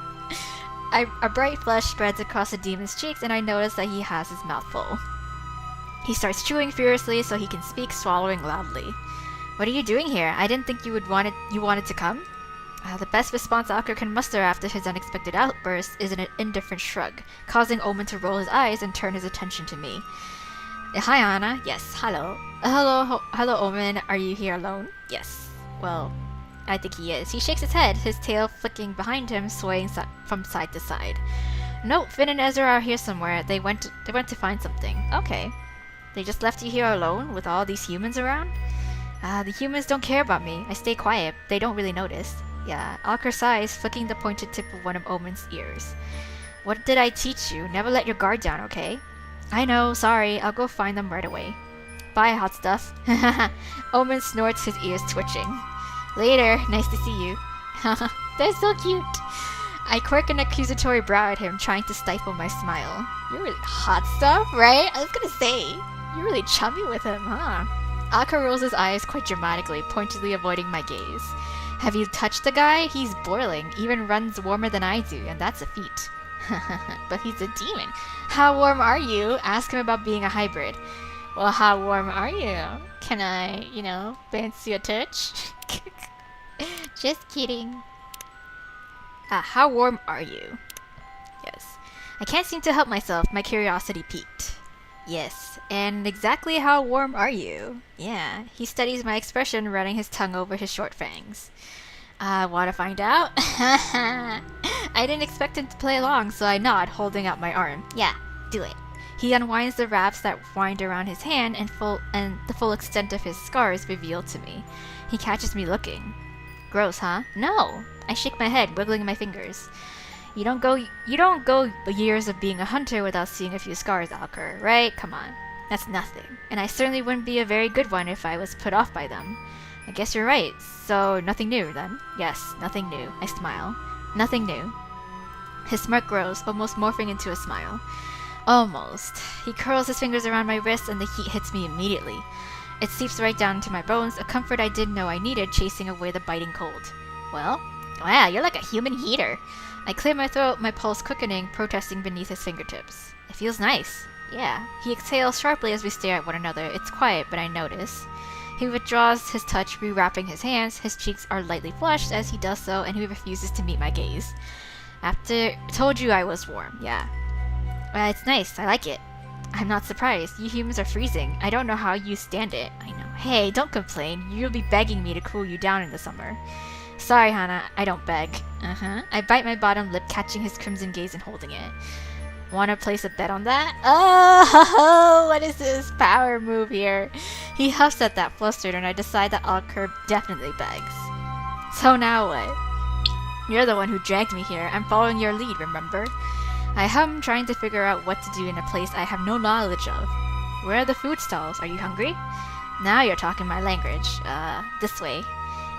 Speaker 1: A bright flush spreads across the demon's cheeks, and I notice that he has his mouth full. He starts chewing furiously so he can speak, swallowing loudly. What are you doing here? I didn't think you wanted to come? The best response Alker can muster after his unexpected outburst is an indifferent shrug, causing Omen to roll his eyes and turn his attention to me. Hi, Anna. Yes, hello. Hello, Omen. Are you here alone? Yes. Well, I think he is. He shakes his head, his tail flicking behind him, swaying from side to side. No, Finn and Ezra are here somewhere. They went to find something. Okay. They just left you here alone with all these humans around? The humans don't care about me. I stay quiet. They don't really notice. Yeah, Alker sighs, flicking the pointed tip of one of Omen's ears. What did I teach you? Never let your guard down, okay? I know, sorry. I'll go find them right away. Bye, hot stuff. Omen snorts, his ears twitching. Later, nice to see you. They're so cute. I quirk an accusatory brow at him, trying to stifle my smile. You're really hot stuff, right? I was gonna say, you're really chummy with him, huh? Alker rolls his eyes quite dramatically, pointedly avoiding my gaze. Have you touched the guy? He's boiling, even runs warmer than I do, and that's a feat. But he's a demon. How warm are you? Ask him about being a hybrid. Well, how warm are you? Can I, fancy a touch? Just kidding. How warm are you? Yes. I can't seem to help myself. My curiosity piqued. Yes. And exactly how warm are you? Yeah. He studies my expression, running his tongue over his short fangs. Want to find out? I didn't expect him to play along, so I nod, holding out my arm. Yeah, do it. He unwinds the wraps that wind around his hand, and the full extent of his scars revealed to me. He catches me looking. Gross, huh? No. I shake my head, wiggling my fingers. You don't go years of being a hunter without seeing a few scars, Alker, right? Come on. That's nothing. And I certainly wouldn't be a very good one if I was put off by them. I guess you're right. So, nothing new, then? Yes, nothing new. I smile. Nothing new. His smirk grows, almost morphing into a smile. Almost. He curls his fingers around my wrist and the heat hits me immediately. It seeps right down into my bones, a comfort I didn't know I needed, chasing away the biting cold. Well? Wow, you're like a human heater. I clear my throat, my pulse quickening, protesting beneath his fingertips. It feels nice. Yeah. He exhales sharply as we stare at one another. It's quiet, but I notice. He withdraws his touch, rewrapping his hands. His cheeks are lightly flushed as he does so, and he refuses to meet my gaze. Told you I was warm, yeah. It's nice, I like it. I'm not surprised. You humans are freezing. I don't know how you stand it. I know. Hey, don't complain. You'll be begging me to cool you down in the summer. Sorry, Hannah, I don't beg. I bite my bottom lip, catching his crimson gaze and holding it. Wanna place a bet on that? Oh, what is this power move here? He huffs at that, flustered, and I decide that Alker definitely begs. So now what? You're the one who dragged me here. I'm following your lead, remember? I hum, trying to figure out what to do in a place I have no knowledge of. Where are the food stalls? Are you hungry? Now you're talking my language. This way.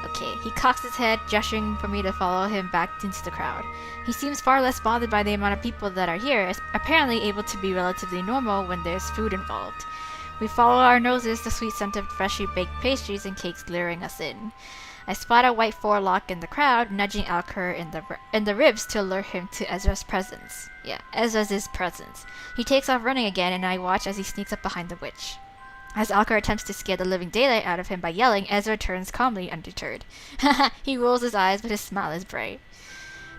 Speaker 1: Okay, he cocks his head, gesturing for me to follow him back into the crowd. He seems far less bothered by the amount of people that are here, apparently able to be relatively normal when there's food involved. We follow our noses, the sweet scent of freshly baked pastries and cakes luring us in. I spot a white forelock in the crowd, nudging Alker in the ribs to alert him to Ezra's presence. Yeah, Ezra's presence. He takes off running again, and I watch as he sneaks up behind the witch. As Alker attempts to scare the living daylight out of him by yelling, Ezra turns calmly undeterred. He rolls his eyes, but his smile is bright.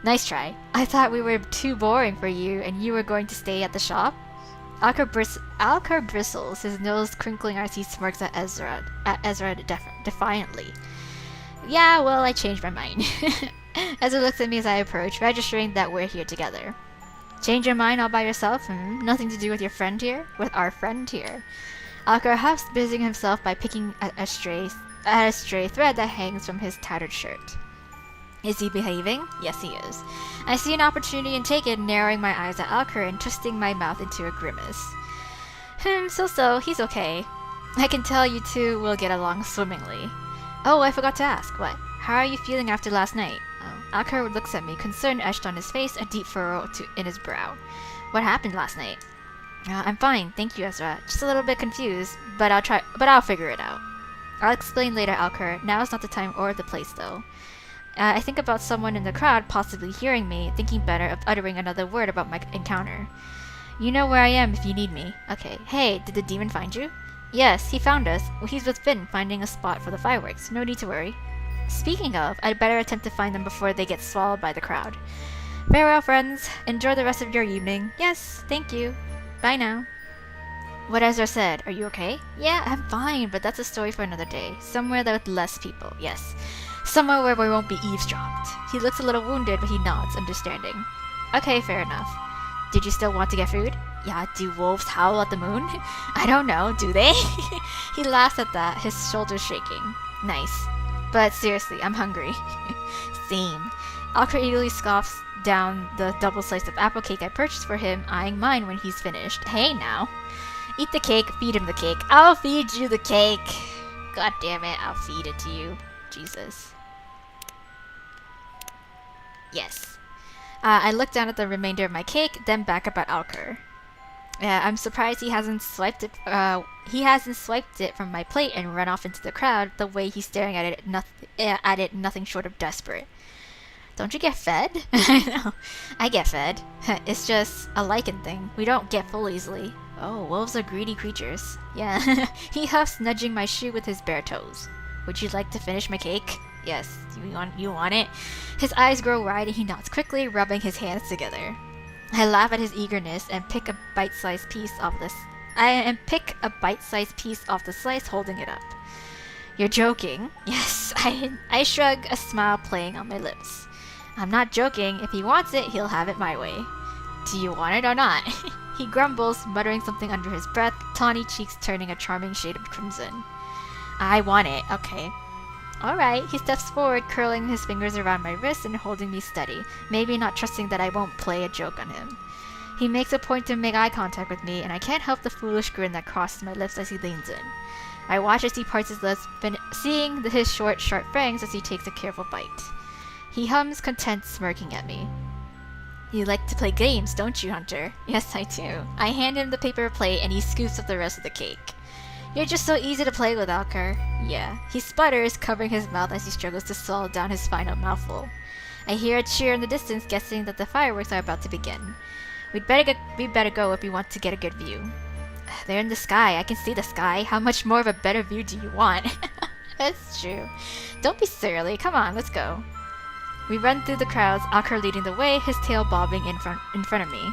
Speaker 1: Nice try. I thought we were too boring for you, and you were going to stay at the shop? Alker bristles, his nose crinkling as he smirks at Ezra defiantly. Yeah, well, I changed my mind. Ezra looks at me as I approach, registering that we're here together. Change your mind all by yourself? Nothing to do with your friend here? With our friend here. Alker huffs, busying himself by picking at a stray thread that hangs from his tattered shirt. Is he behaving? Yes, he is. I see an opportunity and take it, narrowing my eyes at Alker and twisting my mouth into a grimace. So, he's okay. I can tell you two will get along swimmingly. Oh, I forgot to ask. What? How are you feeling after last night? Alker looks at me, concern etched on his face, a deep furrow in his brow. What happened last night? I'm fine, thank you, Ezra. Just a little bit confused, but I'll figure it out. I'll explain later, Alker. Now is not the time or the place, though. I think about someone in the crowd possibly hearing me, thinking better of uttering another word about my encounter. You know where I am if you need me. Okay. Hey, did the demon find you? Yes, he found us. Well, he's with Finn, finding a spot for the fireworks. No need to worry. Speaking of, I'd better attempt to find them before they get swallowed by the crowd. Farewell, friends. Enjoy the rest of your evening. Yes, thank you. Bye now. What Ezra said, are you okay? Yeah, I'm fine, but that's a story for another day. Somewhere with less people, yes. Somewhere where we won't be eavesdropped. He looks a little wounded, but he nods, understanding. Okay, fair enough. Did you still want to get food? Yeah, do wolves howl at the moon? I don't know, do they? He laughs at that, his shoulders shaking. Nice. But seriously, I'm hungry. Same. Alker eagerly scoffs down the double slice of apple cake I purchased for him, eyeing mine when he's finished. Hey now. Eat the cake, feed him the cake. I'll feed you the cake. God damn it, I'll feed it to you. Jesus. Yes. I look down at the remainder of my cake, then back up at Alker. I'm surprised he hasn't swiped it. He hasn't swiped it from my plate and run off into the crowd. The way he's staring at it, nothing short of desperate. Don't you get fed? I know. I get fed. It's just a lichen thing. We don't get full easily. Oh, wolves are greedy creatures. Yeah. He huffs, nudging my shoe with his bare toes. Would you like to finish my cake? Yes. You want it? His eyes grow wide and he nods quickly, rubbing his hands together. I laugh at his eagerness and pick a bite-sized piece off the slice, holding it up. You're joking? Yes. I shrug, a smile playing on my lips. I'm not joking. If he wants it, he'll have it my way. Do you want it or not? He grumbles, muttering something under his breath, tawny cheeks turning a charming shade of crimson. I want it. Okay. Alright, he steps forward, curling his fingers around my wrist and holding me steady, maybe not trusting that I won't play a joke on him. He makes a point to make eye contact with me, and I can't help the foolish grin that crosses my lips as he leans in. I watch as he parts his lips, seeing his short, sharp fangs as he takes a careful bite. He hums, content, smirking at me. You like to play games, don't you, Hunter? Yes, I do. I hand him the paper plate, and he scoops up the rest of the cake. You're just so easy to play with, Alker. Yeah. He sputters, covering his mouth as he struggles to swallow down his final mouthful. I hear a cheer in the distance, guessing that the fireworks are about to begin. We'd better go if we want to get a good view. They're in the sky. I can see the sky. How much more of a better view do you want? That's true. Don't be surly. Come on, let's go. We run through the crowds, Alker leading the way, his tail bobbing in front of me.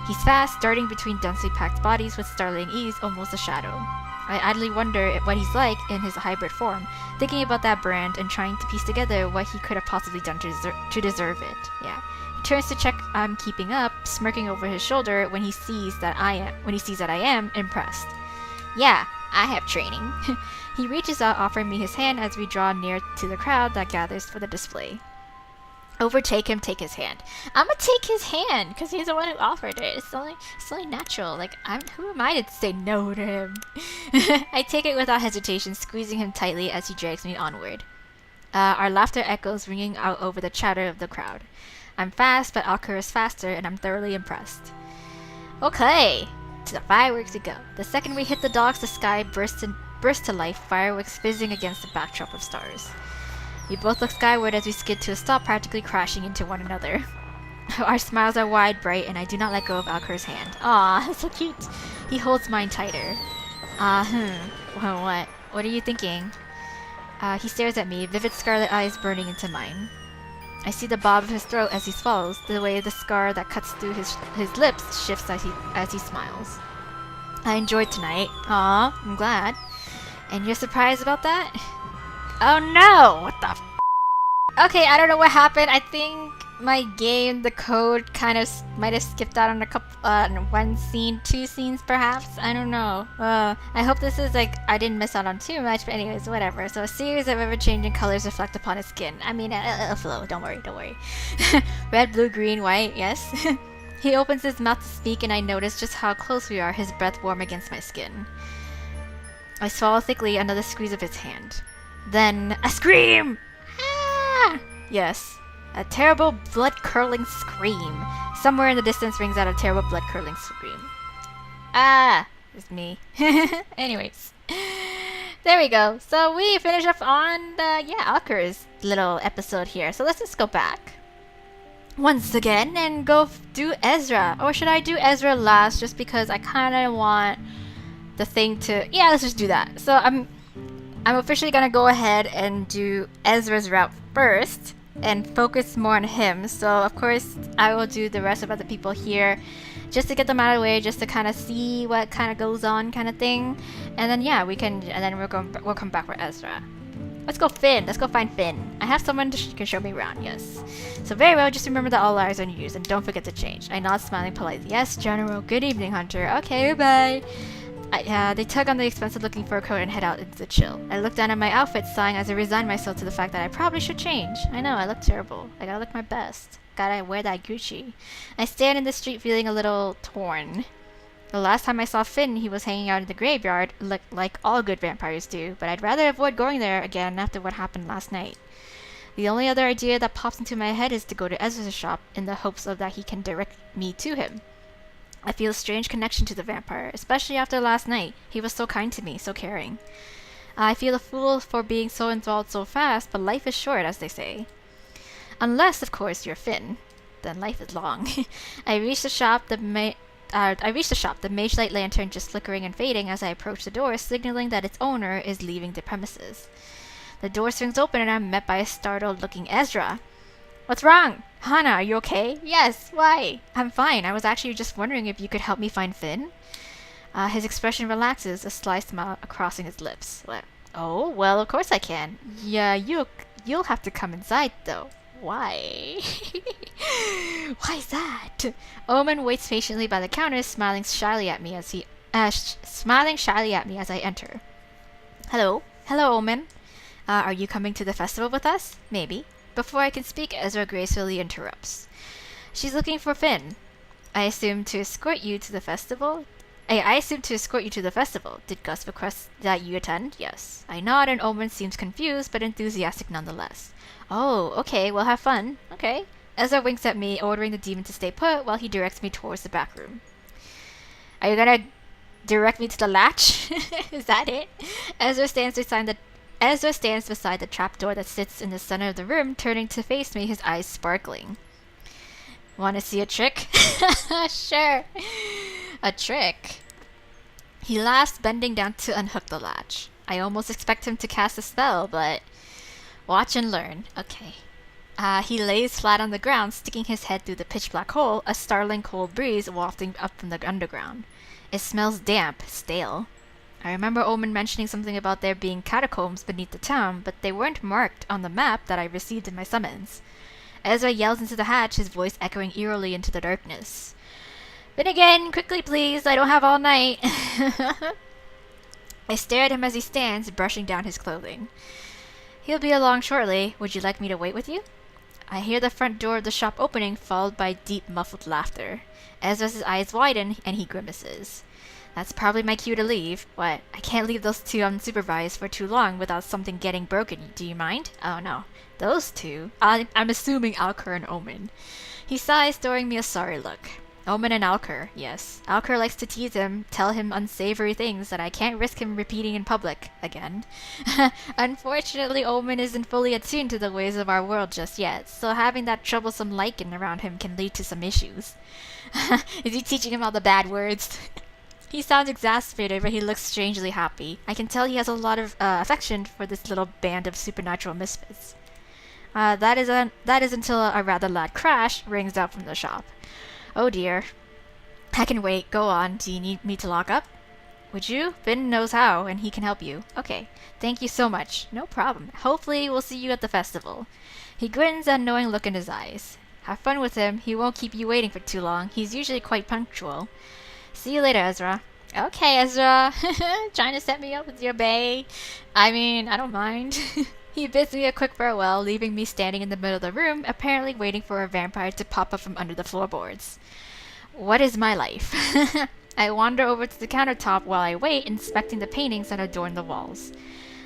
Speaker 1: He's fast, darting between densely packed bodies with startling ease, almost a shadow. I idly wonder what he's like in his hybrid form, thinking about that brand and trying to piece together what he could have possibly done to deserve it. Yeah. He turns to check I'm keeping up, smirking over his shoulder when he sees that I am impressed. Yeah, I have training. He reaches out, offering me his hand as we draw near to the crowd that gathers for the display. Overtake him, take his hand. I'm gonna take his hand, because he's the one who offered it. It's only natural. Like, who am I to say no to him? I take it without hesitation, squeezing him tightly as he drags me onward. Our laughter echoes, ringing out over the chatter of the crowd. I'm fast, but Alker is faster, and I'm thoroughly impressed. Okay, to the fireworks we go. The second we hit the docks, the sky bursts to life, fireworks fizzing against the backdrop of stars. We both look skyward as we skid to a stop, practically crashing into one another. Our smiles are wide, bright, and I do not let go of Alker's hand. Aw, so cute. He holds mine tighter. Well, what? What are you thinking? He stares at me, vivid scarlet eyes burning into mine. I see the bob of his throat as he swallows, the way the scar that cuts through his lips shifts as he smiles. I enjoyed tonight. Aw, I'm glad. And you're surprised about that? Oh no! What the f? Okay, I don't know what happened. I think my game, the code, kind of might have skipped out on a couple, one scene, 2 scenes perhaps. I don't know. I hope this is like, I didn't miss out on too much, but anyways, whatever. So a series of ever-changing colors reflect upon his skin. I mean, it'll flow. Don't worry, don't worry. Red, blue, green, white, yes. He opens his mouth to speak and I notice just how close we are, his breath warm against my skin. I swallow thickly under the squeeze of his hand. Then, a scream! Ah! Yes. A terrible blood-curdling scream. Somewhere in the distance rings out a terrible blood-curdling scream. Ah! It's me. Anyways. There we go. So we finish up on, Alker's little episode here. So let's just go back once again and go do Ezra. Or should I do Ezra last just because I kind of want the thing to... Yeah, let's just do that. So I'm officially gonna go ahead and do Ezra's route first and focus more on him. So of course I will do the rest of other people here just to get them out of the way, just to kind of see what kind of goes on kind of thing. And then yeah, we'll come back for Ezra. Let's go Finn. Let's go find Finn. I have someone who can show me around, yes. So very well, just remember that all liars are used and don't forget to change. I nod, smiling politely. Yes, General. Good evening, Hunter. Okay, bye. They tug on the expensive looking fur coat and head out into the chill. I look down at my outfit, sighing as I resign myself to the fact that I probably should change. I know, I look terrible. I gotta look my best. Gotta wear that Gucci. I stand in the street feeling a little torn. The last time I saw Finn, he was hanging out in the graveyard, like all good vampires do, but I'd rather avoid going there again after what happened last night. The only other idea that pops into my head is to go to Ezra's shop in the hopes of that he can direct me to him. I feel a strange connection to the vampire, especially after last night. He was so kind to me, so caring. I feel a fool for being so enthralled so fast, but life is short, as they say. Unless, of course, you're Finn. Then life is long. I reach the shop, the mage light lantern just flickering and fading as I approach the door, signaling that its owner is leaving the premises. The door swings open and I'm met by a startled-looking Ezra. What's wrong? Hana, are you okay? Yes, why? I'm fine. I was actually just wondering if you could help me find Finn. His expression relaxes, a sly smile crossing his lips. Oh, well, of course I can. Yeah, you'll have to come inside, though. Why? Why is that? Omen waits patiently by the counter, smiling shyly at me as I enter. Hello, Omen. Are you coming to the festival with us? Maybe. Before I can speak, Ezra gracefully interrupts. She's looking for Finn. I assume to escort you to the festival. Did Gus request that you attend? Yes. I nod and Omen seems confused but enthusiastic nonetheless. Oh, okay, we'll have fun. Okay. Ezra winks at me, ordering the demon to stay put while he directs me towards the back room. Are you gonna direct me to the latch? Is that it? Ezra stands beside the trapdoor that sits in the center of the room, turning to face me, his eyes sparkling. Want to see a trick? Sure. A trick? He laughs, bending down to unhook the latch. I almost expect him to cast a spell, but... Watch and learn. Okay. He lays flat on the ground, sticking his head through the pitch-black hole, a startling cold breeze wafting up from the underground. It smells damp, stale. I remember Omen mentioning something about there being catacombs beneath the town, but they weren't marked on the map that I received in my summons. Ezra yells into the hatch, his voice echoing eerily into the darkness. Then again, quickly please, I don't have all night. I stare at him as he stands, brushing down his clothing. He'll be along shortly. Would you like me to wait with you? I hear the front door of the shop opening, followed by deep, muffled laughter. Ezra's eyes widen, and he grimaces. That's probably my cue to leave. What? I can't leave those two unsupervised for too long without something getting broken. Do you mind? Oh no. Those two? I'm assuming Alker and Omen. He sighs, throwing me a sorry look. Omen and Alker, yes. Alker likes to tease him, tell him unsavory things that I can't risk him repeating in public again. Unfortunately, Omen isn't fully attuned to the ways of our world just yet, so having that troublesome lichen around him can lead to some issues. Is he teaching him all the bad words? He sounds exasperated, but he looks strangely happy. I can tell he has a lot of affection for this little band of supernatural misfits. That is until a rather loud crash rings out from the shop. Oh dear. I can wait. Go on. Do you need me to lock up? Would you? Finn knows how, and he can help you. Okay. Thank you so much. No problem. Hopefully we'll see you at the festival. He grins, a knowing look in his eyes. Have fun with him. He won't keep you waiting for too long. He's usually quite punctual. See you later, Ezra. Okay, Ezra. Trying to set me up with your bae. I mean, I don't mind. He bids me a quick farewell, leaving me standing in the middle of the room, apparently waiting for a vampire to pop up from under the floorboards. What is my life? I wander over to the countertop while I wait, inspecting the paintings that adorn the walls.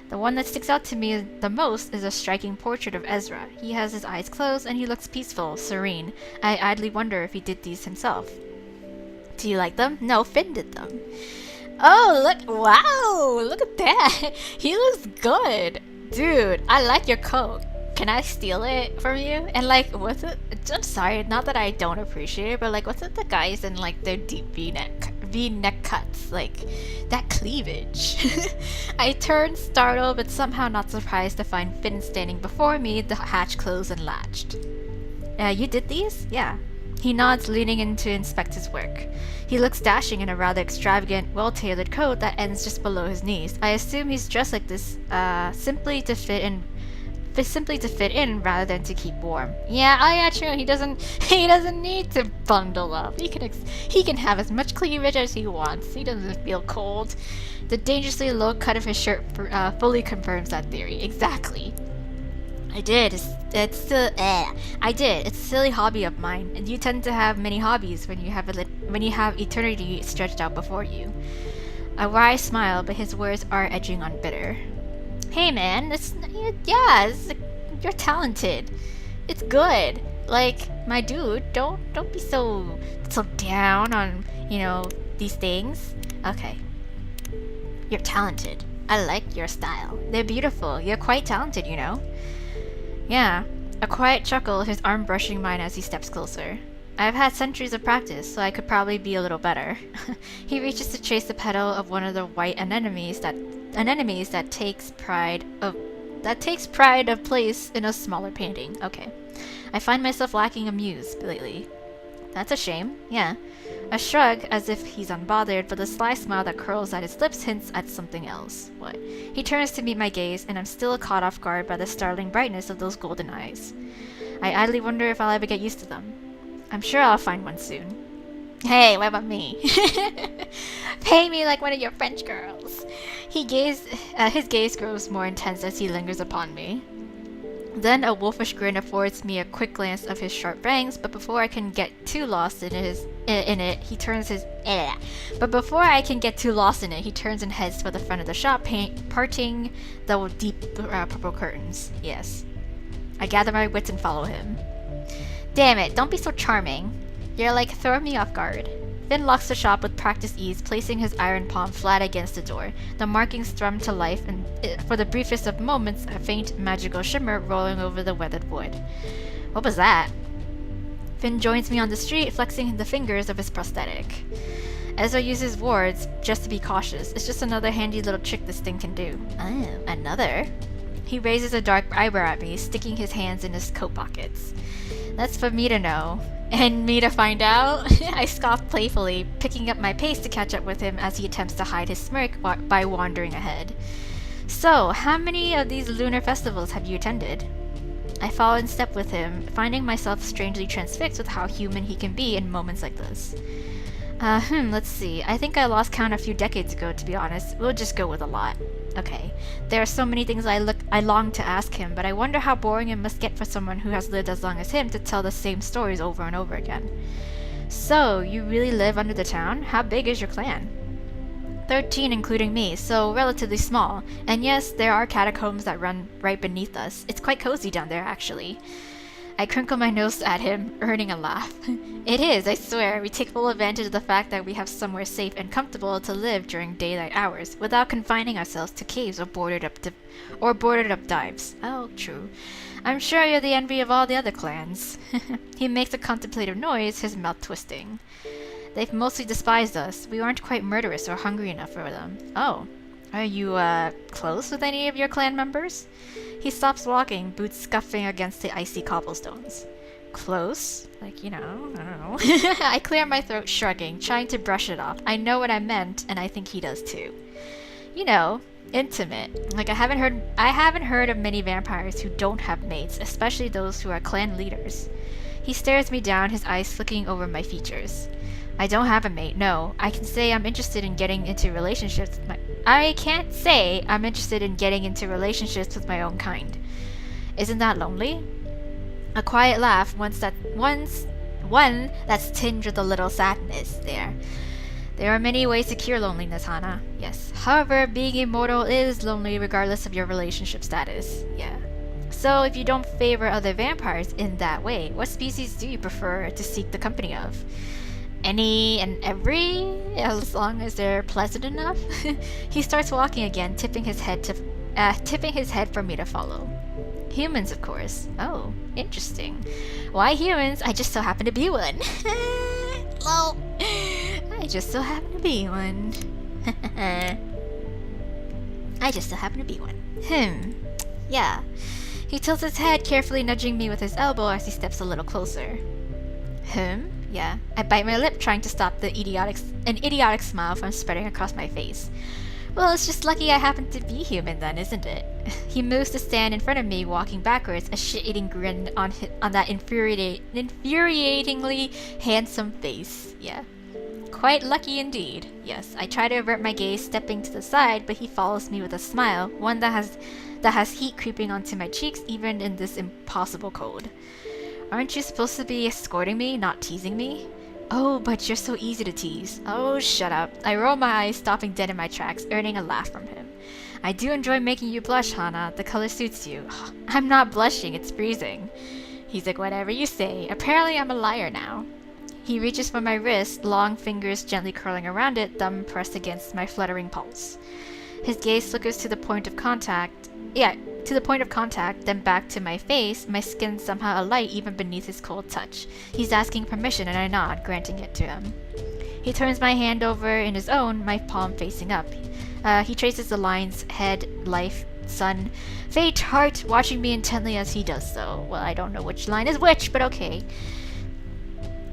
Speaker 1: The one that sticks out to me the most is a striking portrait of Ezra. He has his eyes closed and he looks peaceful, serene. I idly wonder if he did these himself. Do you like them? No, Finn did them. Oh, look! Wow! Look at that! He looks good! Dude, I like your coat. Can I steal it from you? And like, what's it? I'm sorry, not that I don't appreciate it, but like, what's it the guys in like their deep V-neck cuts? Like, that cleavage. I turned startled, but somehow not surprised to find Finn standing before me, the hatch closed and latched. You did these? Yeah. He nods, leaning in to inspect his work. He looks dashing in a rather extravagant, well-tailored coat that ends just below his knees. I assume he's dressed like this simply to fit in rather than to keep warm. Yeah, true. He doesn't need to bundle up. He can have as much cleavage as he wants. He doesn't feel cold. The dangerously low cut of his shirt fully confirms that theory. Exactly. I did. It's still. I did. It's a silly hobby of mine, and you tend to have many hobbies when you have eternity stretched out before you. A wry smile, but his words are edging on bitter. Hey, man, you're talented. It's good. Like, my dude, don't be so down on these things. Okay. You're talented. I like your style. They're beautiful. You're quite talented, Yeah, a quiet chuckle, his arm brushing mine as he steps closer. I've had centuries of practice, so I could probably be a little better. He reaches to chase the petal of one of the white anemones that takes pride of place in a smaller painting. Okay. I find myself lacking a muse lately. That's a shame. Yeah. A shrug, as if he's unbothered, but the sly smile that curls at his lips hints at something else. What? He turns to meet my gaze, and I'm still caught off guard by the startling brightness of those golden eyes. I idly wonder if I'll ever get used to them. I'm sure I'll find one soon. Hey, what about me? Pay me like one of your French girls. His gaze grows more intense as he lingers upon me. Then a wolfish grin affords me a quick glance of his sharp fangs, but before I can get too lost in it, he turns and heads for the front of the shop, parting the deep purple curtains. Yes. I gather my wits and follow him. Damn it, don't be so charming. You're like throwing me off guard. Finn locks the shop with practiced ease, placing his iron palm flat against the door. The markings thrum to life, and for the briefest of moments, a faint magical shimmer rolling over the weathered wood. What was that? Finn joins me on the street, flexing the fingers of his prosthetic. Ezra uses words just to be cautious. It's just another handy little trick this thing can do. Oh, another? He raises a dark eyebrow at me, sticking his hands in his coat pockets. That's for me to know. And me to find out? I scoff playfully, picking up my pace to catch up with him as he attempts to hide his smirk by wandering ahead. So, how many of these lunar festivals have you attended? I follow in step with him, finding myself strangely transfixed with how human he can be in moments like this. Let's see. I think I lost count a few decades ago, to be honest. We'll just go with a lot. Okay. There are so many things I long to ask him, but I wonder how boring it must get for someone who has lived as long as him to tell the same stories over and over again. So, you really live under the town? How big is your clan? 13 including me, so relatively small. And yes, there are catacombs that run right beneath us. It's quite cozy down there, actually. I crinkle my nose at him, earning a laugh. It is, I swear. We take full advantage of the fact that we have somewhere safe and comfortable to live during daylight hours, without confining ourselves to caves or boarded up dives. Oh, true. I'm sure you're the envy of all the other clans. He makes a contemplative noise, his mouth twisting. They've mostly despised us. We aren't quite murderous or hungry enough for them. Oh. Are you, close with any of your clan members? He stops walking, boots scuffing against the icy cobblestones. Close? Like, I don't know. I clear my throat, shrugging, trying to brush it off. I know what I meant, and I think he does too. Intimate. Like, I haven't heard of many vampires who don't have mates, especially those who are clan leaders. He stares me down, his eyes flicking over my features. I don't have a mate, no. I can't say I'm interested in getting into relationships with my own kind. Isn't that lonely? A quiet laugh, one that's tinged with a little sadness there. There are many ways to cure loneliness, Hana. Yes. However, being immortal is lonely regardless of your relationship status. Yeah. So, if you don't favor other vampires in that way, what species do you prefer to seek the company of? Any and every, as long as they're pleasant enough. He starts walking again, tipping his head for me to follow. Humans, of course. Oh, interesting. Why humans? I just so happen to be one. Lol. I just so happen to be one. I just so happen to be one. Yeah. He tilts his head, carefully nudging me with his elbow as he steps a little closer. Yeah. I bite my lip, trying to stop an idiotic smile from spreading across my face. Well, it's just lucky I happen to be human then, isn't it? He moves to stand in front of me, walking backwards, a shit-eating grin on that infuriatingly handsome face. Yeah. Quite lucky indeed. Yes, I try to avert my gaze, stepping to the side, but he follows me with a smile, one that has heat creeping onto my cheeks even in this impossible cold. Aren't you supposed to be escorting me, not teasing me? Oh, but you're so easy to tease. Oh, shut up. I roll my eyes, stopping dead in my tracks, earning a laugh from him. I do enjoy making you blush, Hana. The color suits you. I'm not blushing, it's freezing. He's like, whatever you say. Apparently I'm a liar now. He reaches for my wrist, long fingers gently curling around it, thumb pressed against my fluttering pulse. His gaze flickers to the point of contact, then back to my face, my skin somehow alight even beneath his cold touch. He's asking permission and I nod, granting it to him. He turns my hand over in his own, my palm facing up. He traces the lines head, life, sun, fate, heart, watching me intently as he does so. Well, I don't know which line is which, but okay.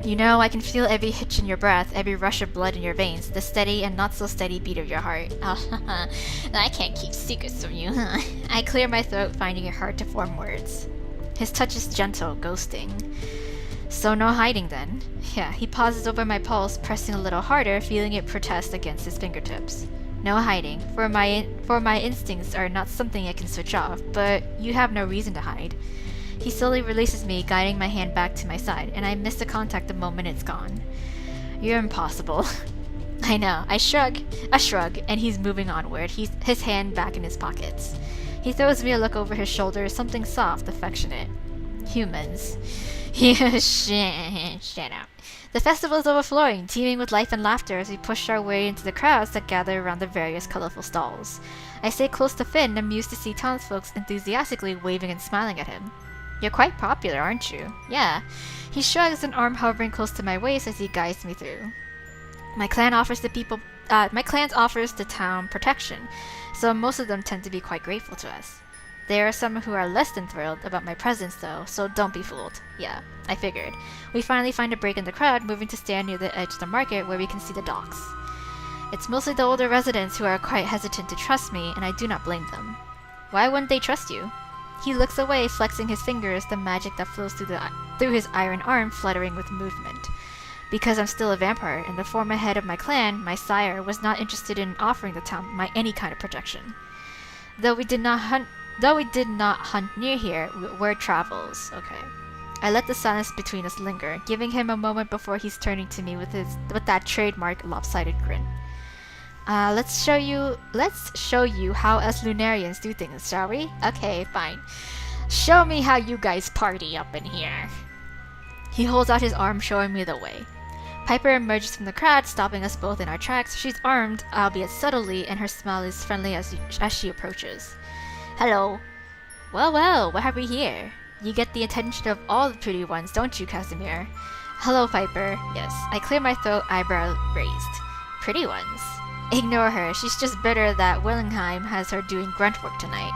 Speaker 1: I can feel every hitch in your breath, every rush of blood in your veins, the steady and not so steady beat of your heart. I can't keep secrets from you, huh? I clear my throat, finding it hard to form words. His touch is gentle, ghosting. So no hiding then. Yeah, he pauses over my pulse, pressing a little harder, feeling it protest against his fingertips. No hiding, for my instincts are not something I can switch off, but you have no reason to hide. He slowly releases me, guiding my hand back to my side, and I miss the contact the moment it's gone. You're impossible. I know. A shrug, and he's moving onward, his hand back in his pockets. He throws me a look over his shoulder, something soft, affectionate. Humans. Shut up. The festival is overflowing, teeming with life and laughter as we push our way into the crowds that gather around the various colorful stalls. I stay close to Finn, amused to see townsfolk enthusiastically waving and smiling at him. You're quite popular, aren't you? Yeah. He shrugs, an arm hovering close to my waist as he guides me through. My clan offers the town protection, so most of them tend to be quite grateful to us. There are some who are less than thrilled about my presence though, so don't be fooled. Yeah, I figured. We finally find a break in the crowd, moving to stand near the edge of the market where we can see the docks. It's mostly the older residents who are quite hesitant to trust me, and I do not blame them. Why wouldn't they trust you? He looks away, flexing his fingers, the magic that flows through his iron arm fluttering with movement. Because I'm still a vampire, and the former head of my clan, my sire, was not interested in offering the town any kind of protection. Though we did not hunt near here, word travels. Okay. I let the silence between us linger, giving him a moment before he's turning to me with that trademark lopsided grin. Let's show you how us Lunarians do things, shall we? Okay, fine. Show me how you guys party up in here. He holds out his arm, showing me the way. Piper emerges from the crowd, stopping us both in our tracks. She's armed, albeit subtly, and her smile is friendly as she approaches. Hello. Well, what have we here? You get the attention of all the pretty ones, don't you, Casimir? Hello, Piper. Yes, I clear my throat, eyebrow raised. Pretty ones? Ignore her. She's just bitter that Willingham has her doing grunt work tonight.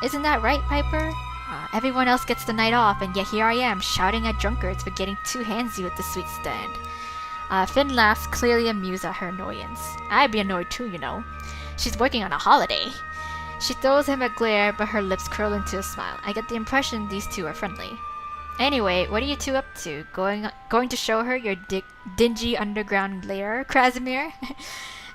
Speaker 1: Isn't that right, Piper? Everyone else gets the night off, and yet here I am, shouting at drunkards for getting too handsy with the sweet stand. Finn laughs, clearly amused at her annoyance. I'd be annoyed too, you know. She's working on a holiday. She throws him a glare, but her lips curl into a smile. I get the impression these two are friendly. Anyway, what are you two up to? Going to show her your dingy underground lair, Casimir?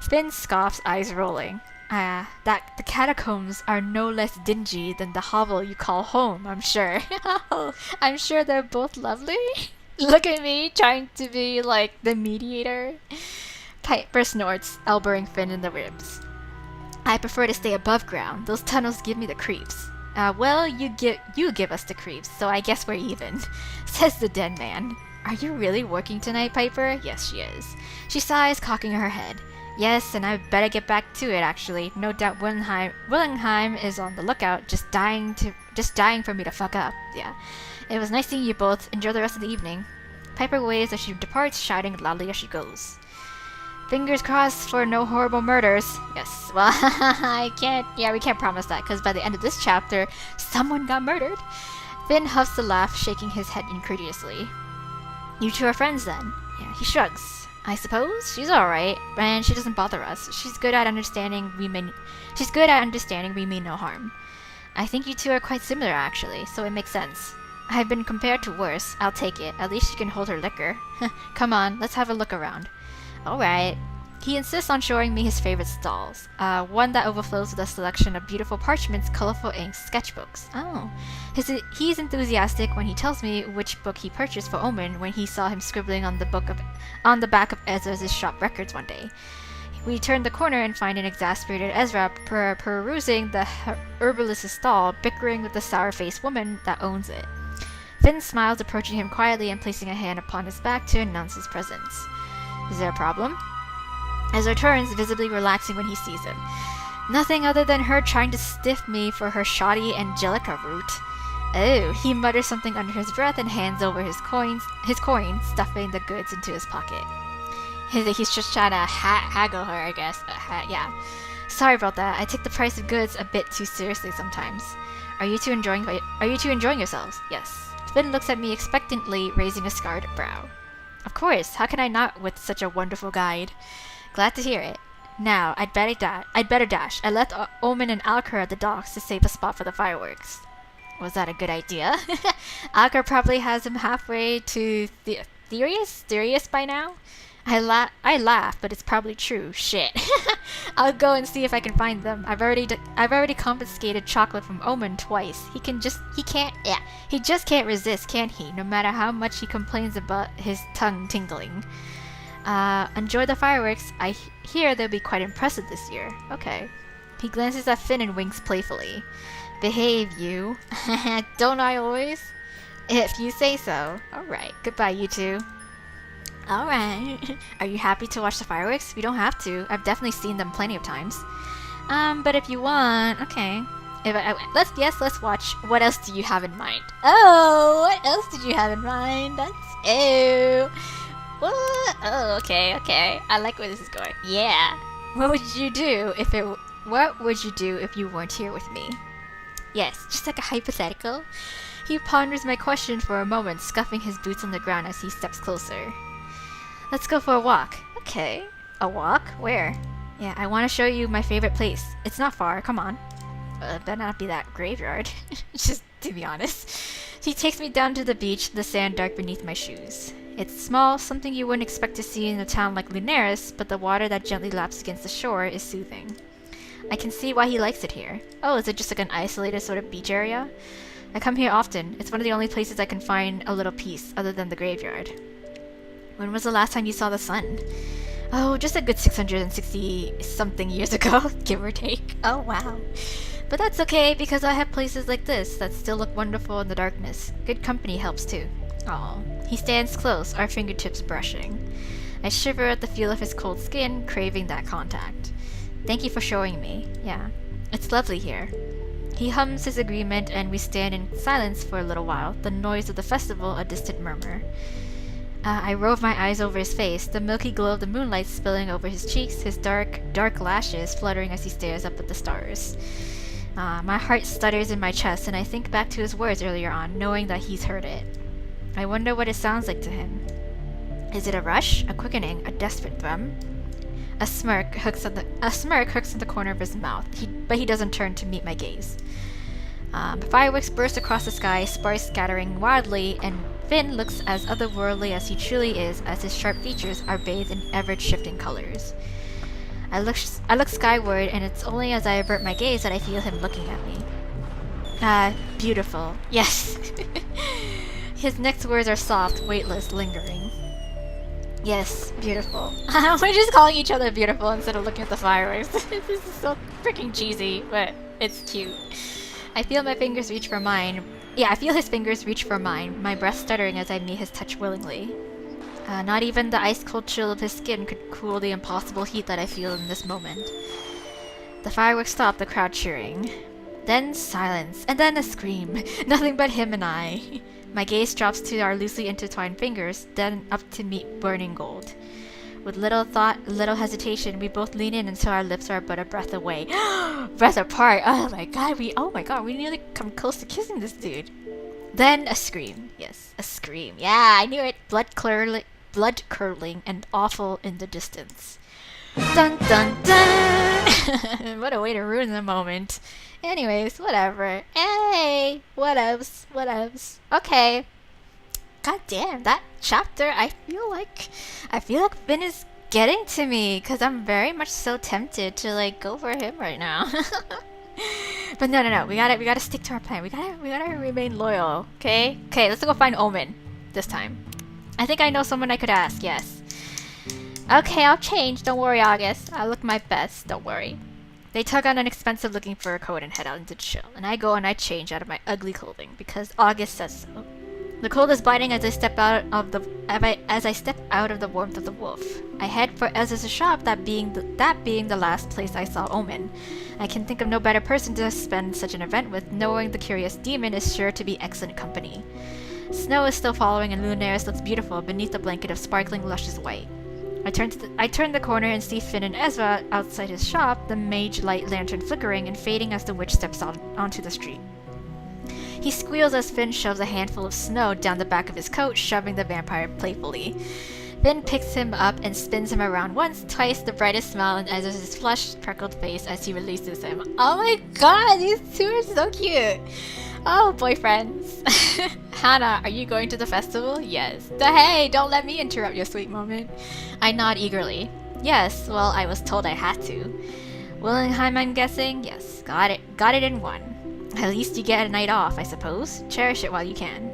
Speaker 1: Finn scoffs, eyes rolling. That the catacombs are no less dingy than the hovel you call home, I'm sure. I'm sure they're both lovely. Look at me, trying to be like the mediator. Piper snorts, elbowing Finn in the ribs. I prefer to stay above ground. Those tunnels give me the creeps. Well, you give us the creeps, so I guess we're even, says the dead man. Are you really working tonight, Piper? Yes, she is. She sighs, cocking her head. Yes, and I better get back to it, actually. No doubt Willingham is on the lookout, just dying for me to fuck up. Yeah. It was nice seeing you both. Enjoy the rest of the evening. Piper waves as she departs, shouting loudly as she goes. Fingers crossed for no horrible murders. Yes, well, we can't promise that, because by the end of this chapter, someone got murdered. Finn huffs a laugh, shaking his head incredulously. You two are friends, then? Yeah, he shrugs. I suppose she's alright, and she doesn't bother us. She's good at understanding we mean no harm. I think you two are quite similar, actually, so it makes sense. I've been compared to worse. I'll take it. At least she can hold her liquor. Come on, let's have a look around. Alright. He insists on showing me his favorite stalls. One that overflows with a selection of beautiful parchments, colorful inks, sketchbooks. Oh. He's enthusiastic when he tells me which book he purchased for Omen when he saw him scribbling on the back of Ezra's shop records one day. We turn the corner and find an exasperated Ezra perusing the herbalist's stall, bickering with the sour-faced woman that owns it. Finn smiles, approaching him quietly and placing a hand upon his back to announce his presence. Is there a problem? Ezra turns, visibly relaxing when he sees him. Nothing other than her trying to stiff me for her shoddy Angelica route. Oh, he mutters something under his breath and hands over his coin, stuffing the goods into his pocket. He's just trying to haggle her, I guess. Yeah. Sorry about that. I take the price of goods a bit too seriously sometimes. Are you two enjoying yourselves? Yes. Finn looks at me expectantly, raising a scarred brow. Of course. How can I not with such a wonderful guide? Glad to hear it. Now, I'd better dash. I left Omen and Alker at the docks to save a spot for the fireworks. Was that a good idea? Alker probably has him halfway to Therius by now? I laugh, but it's probably true. Shit. I'll go and see if I can find them. I've already confiscated chocolate from Omen twice. He just can't resist, can't he? No matter how much he complains about his tongue tingling. Enjoy the fireworks. I hear they'll be quite impressive this year. Okay. He glances at Finn and winks playfully. Behave, you. Don't I always? If you say so. Alright. Goodbye, you two. Alright. Are you happy to watch the fireworks? We don't have to. I've definitely seen them plenty of times. But if you want, okay. Let's watch. What else do you have in mind? Oh, what else did you have in mind? What? Oh, okay. I like where this is going. Yeah. What would you do if you weren't here with me? Yes, just like a hypothetical. He ponders my question for a moment, scuffing his boots on the ground as he steps closer. Let's go for a walk. Okay. A walk? Where? Yeah, I want to show you my favorite place. It's not far. Come on. Better not be that graveyard. Just to be honest. He takes me down to the beach, the sand dark beneath my shoes. It's small, something you wouldn't expect to see in a town like Lunaris, but the water that gently laps against the shore is soothing. I can see why he likes it here. Oh, is it just like an isolated sort of beach area? I come here often. It's one of the only places I can find a little peace, other than the graveyard. When was the last time you saw the sun? Oh, just a good 660-something years ago, give or take. Oh, wow. But that's okay, because I have places like this that still look wonderful in the darkness. Good company helps too. Oh, he stands close, our fingertips brushing. I shiver at the feel of his cold skin, craving that contact. Thank you for showing me. Yeah, it's lovely here. He hums his agreement, and we stand in silence for a little while, the noise of the festival a distant murmur. I rove my eyes over his face, the milky glow of the moonlight spilling over his cheeks, his dark lashes fluttering as he stares up at the stars. My heart stutters in my chest, and I think back to his words earlier on, knowing that he's heard it. I wonder what it sounds like to him. Is it a rush, a quickening, a desperate thrum? A smirk hooks in the corner of his mouth, but he doesn't turn to meet my gaze. Fireworks burst across the sky, sparks scattering wildly, and Finn looks as otherworldly as he truly is, as his sharp features are bathed in ever-shifting colors. I look skyward, and it's only as I avert my gaze that I feel him looking at me. Beautiful. Yes. His next words are soft, weightless, lingering. Yes, beautiful. We're just calling each other beautiful instead of looking at the fireworks. This is so freaking cheesy, but it's cute. I feel my fingers reach for mine. Yeah, I feel his fingers reach for mine, my breath stuttering as I meet his touch willingly. Not even the ice-cold chill of his skin could cool the impossible heat that I feel in this moment. The fireworks stop, the crowd cheering. Then silence, and then a scream. Nothing but him and I. My gaze drops to our loosely intertwined fingers, then up to meet burning gold. With little thought, little hesitation, we both lean in until our lips are but a breath away. Breath apart! Oh my god, we nearly come close to kissing this dude. Then a scream. Yes, a scream. Yeah, I knew it. Blood curdling and awful in the distance. Dun dun dun! What a way to ruin the moment. Anyways, whatever. Hey, whatevs. Okay. God damn, that chapter, I feel like Finn is getting to me, because I'm very much so tempted to like go for him right now. But no, we gotta stick to our plan. We gotta remain loyal, okay? Okay, let's go find Omen this time. I think I know someone I could ask, yes. Okay, I'll change, don't worry, August. I'll look my best, don't worry. They tug on an expensive looking fur coat and head out into the chill, and I go and I change out of my ugly clothing, because August says so. The cold is biting as I step out of the warmth of the wolf. I head for Ezra's shop, that being the last place I saw Omen. I can think of no better person to spend such an event with, knowing the curious demon is sure to be excellent company. Snow is still falling, and Lunaris looks beautiful beneath a blanket of sparkling, luscious white. I turn the corner and see Finn and Ezra outside his shop, the mage light lantern flickering and fading as the witch steps out onto the street. He squeals as Finn shoves a handful of snow down the back of his coat, shoving the vampire playfully. Finn picks him up and spins him around once, twice, the brightest smile on Ezra's flushed, freckled face as he releases him. Oh my god, these two are so cute! Oh, boyfriends. Hannah, are you going to the festival? Yes. Hey, don't let me interrupt your sweet moment. I nod eagerly. Yes, well, I was told I had to. Willingham, I'm guessing? Yes, got it in one. At least you get a night off, I suppose. Cherish it while you can.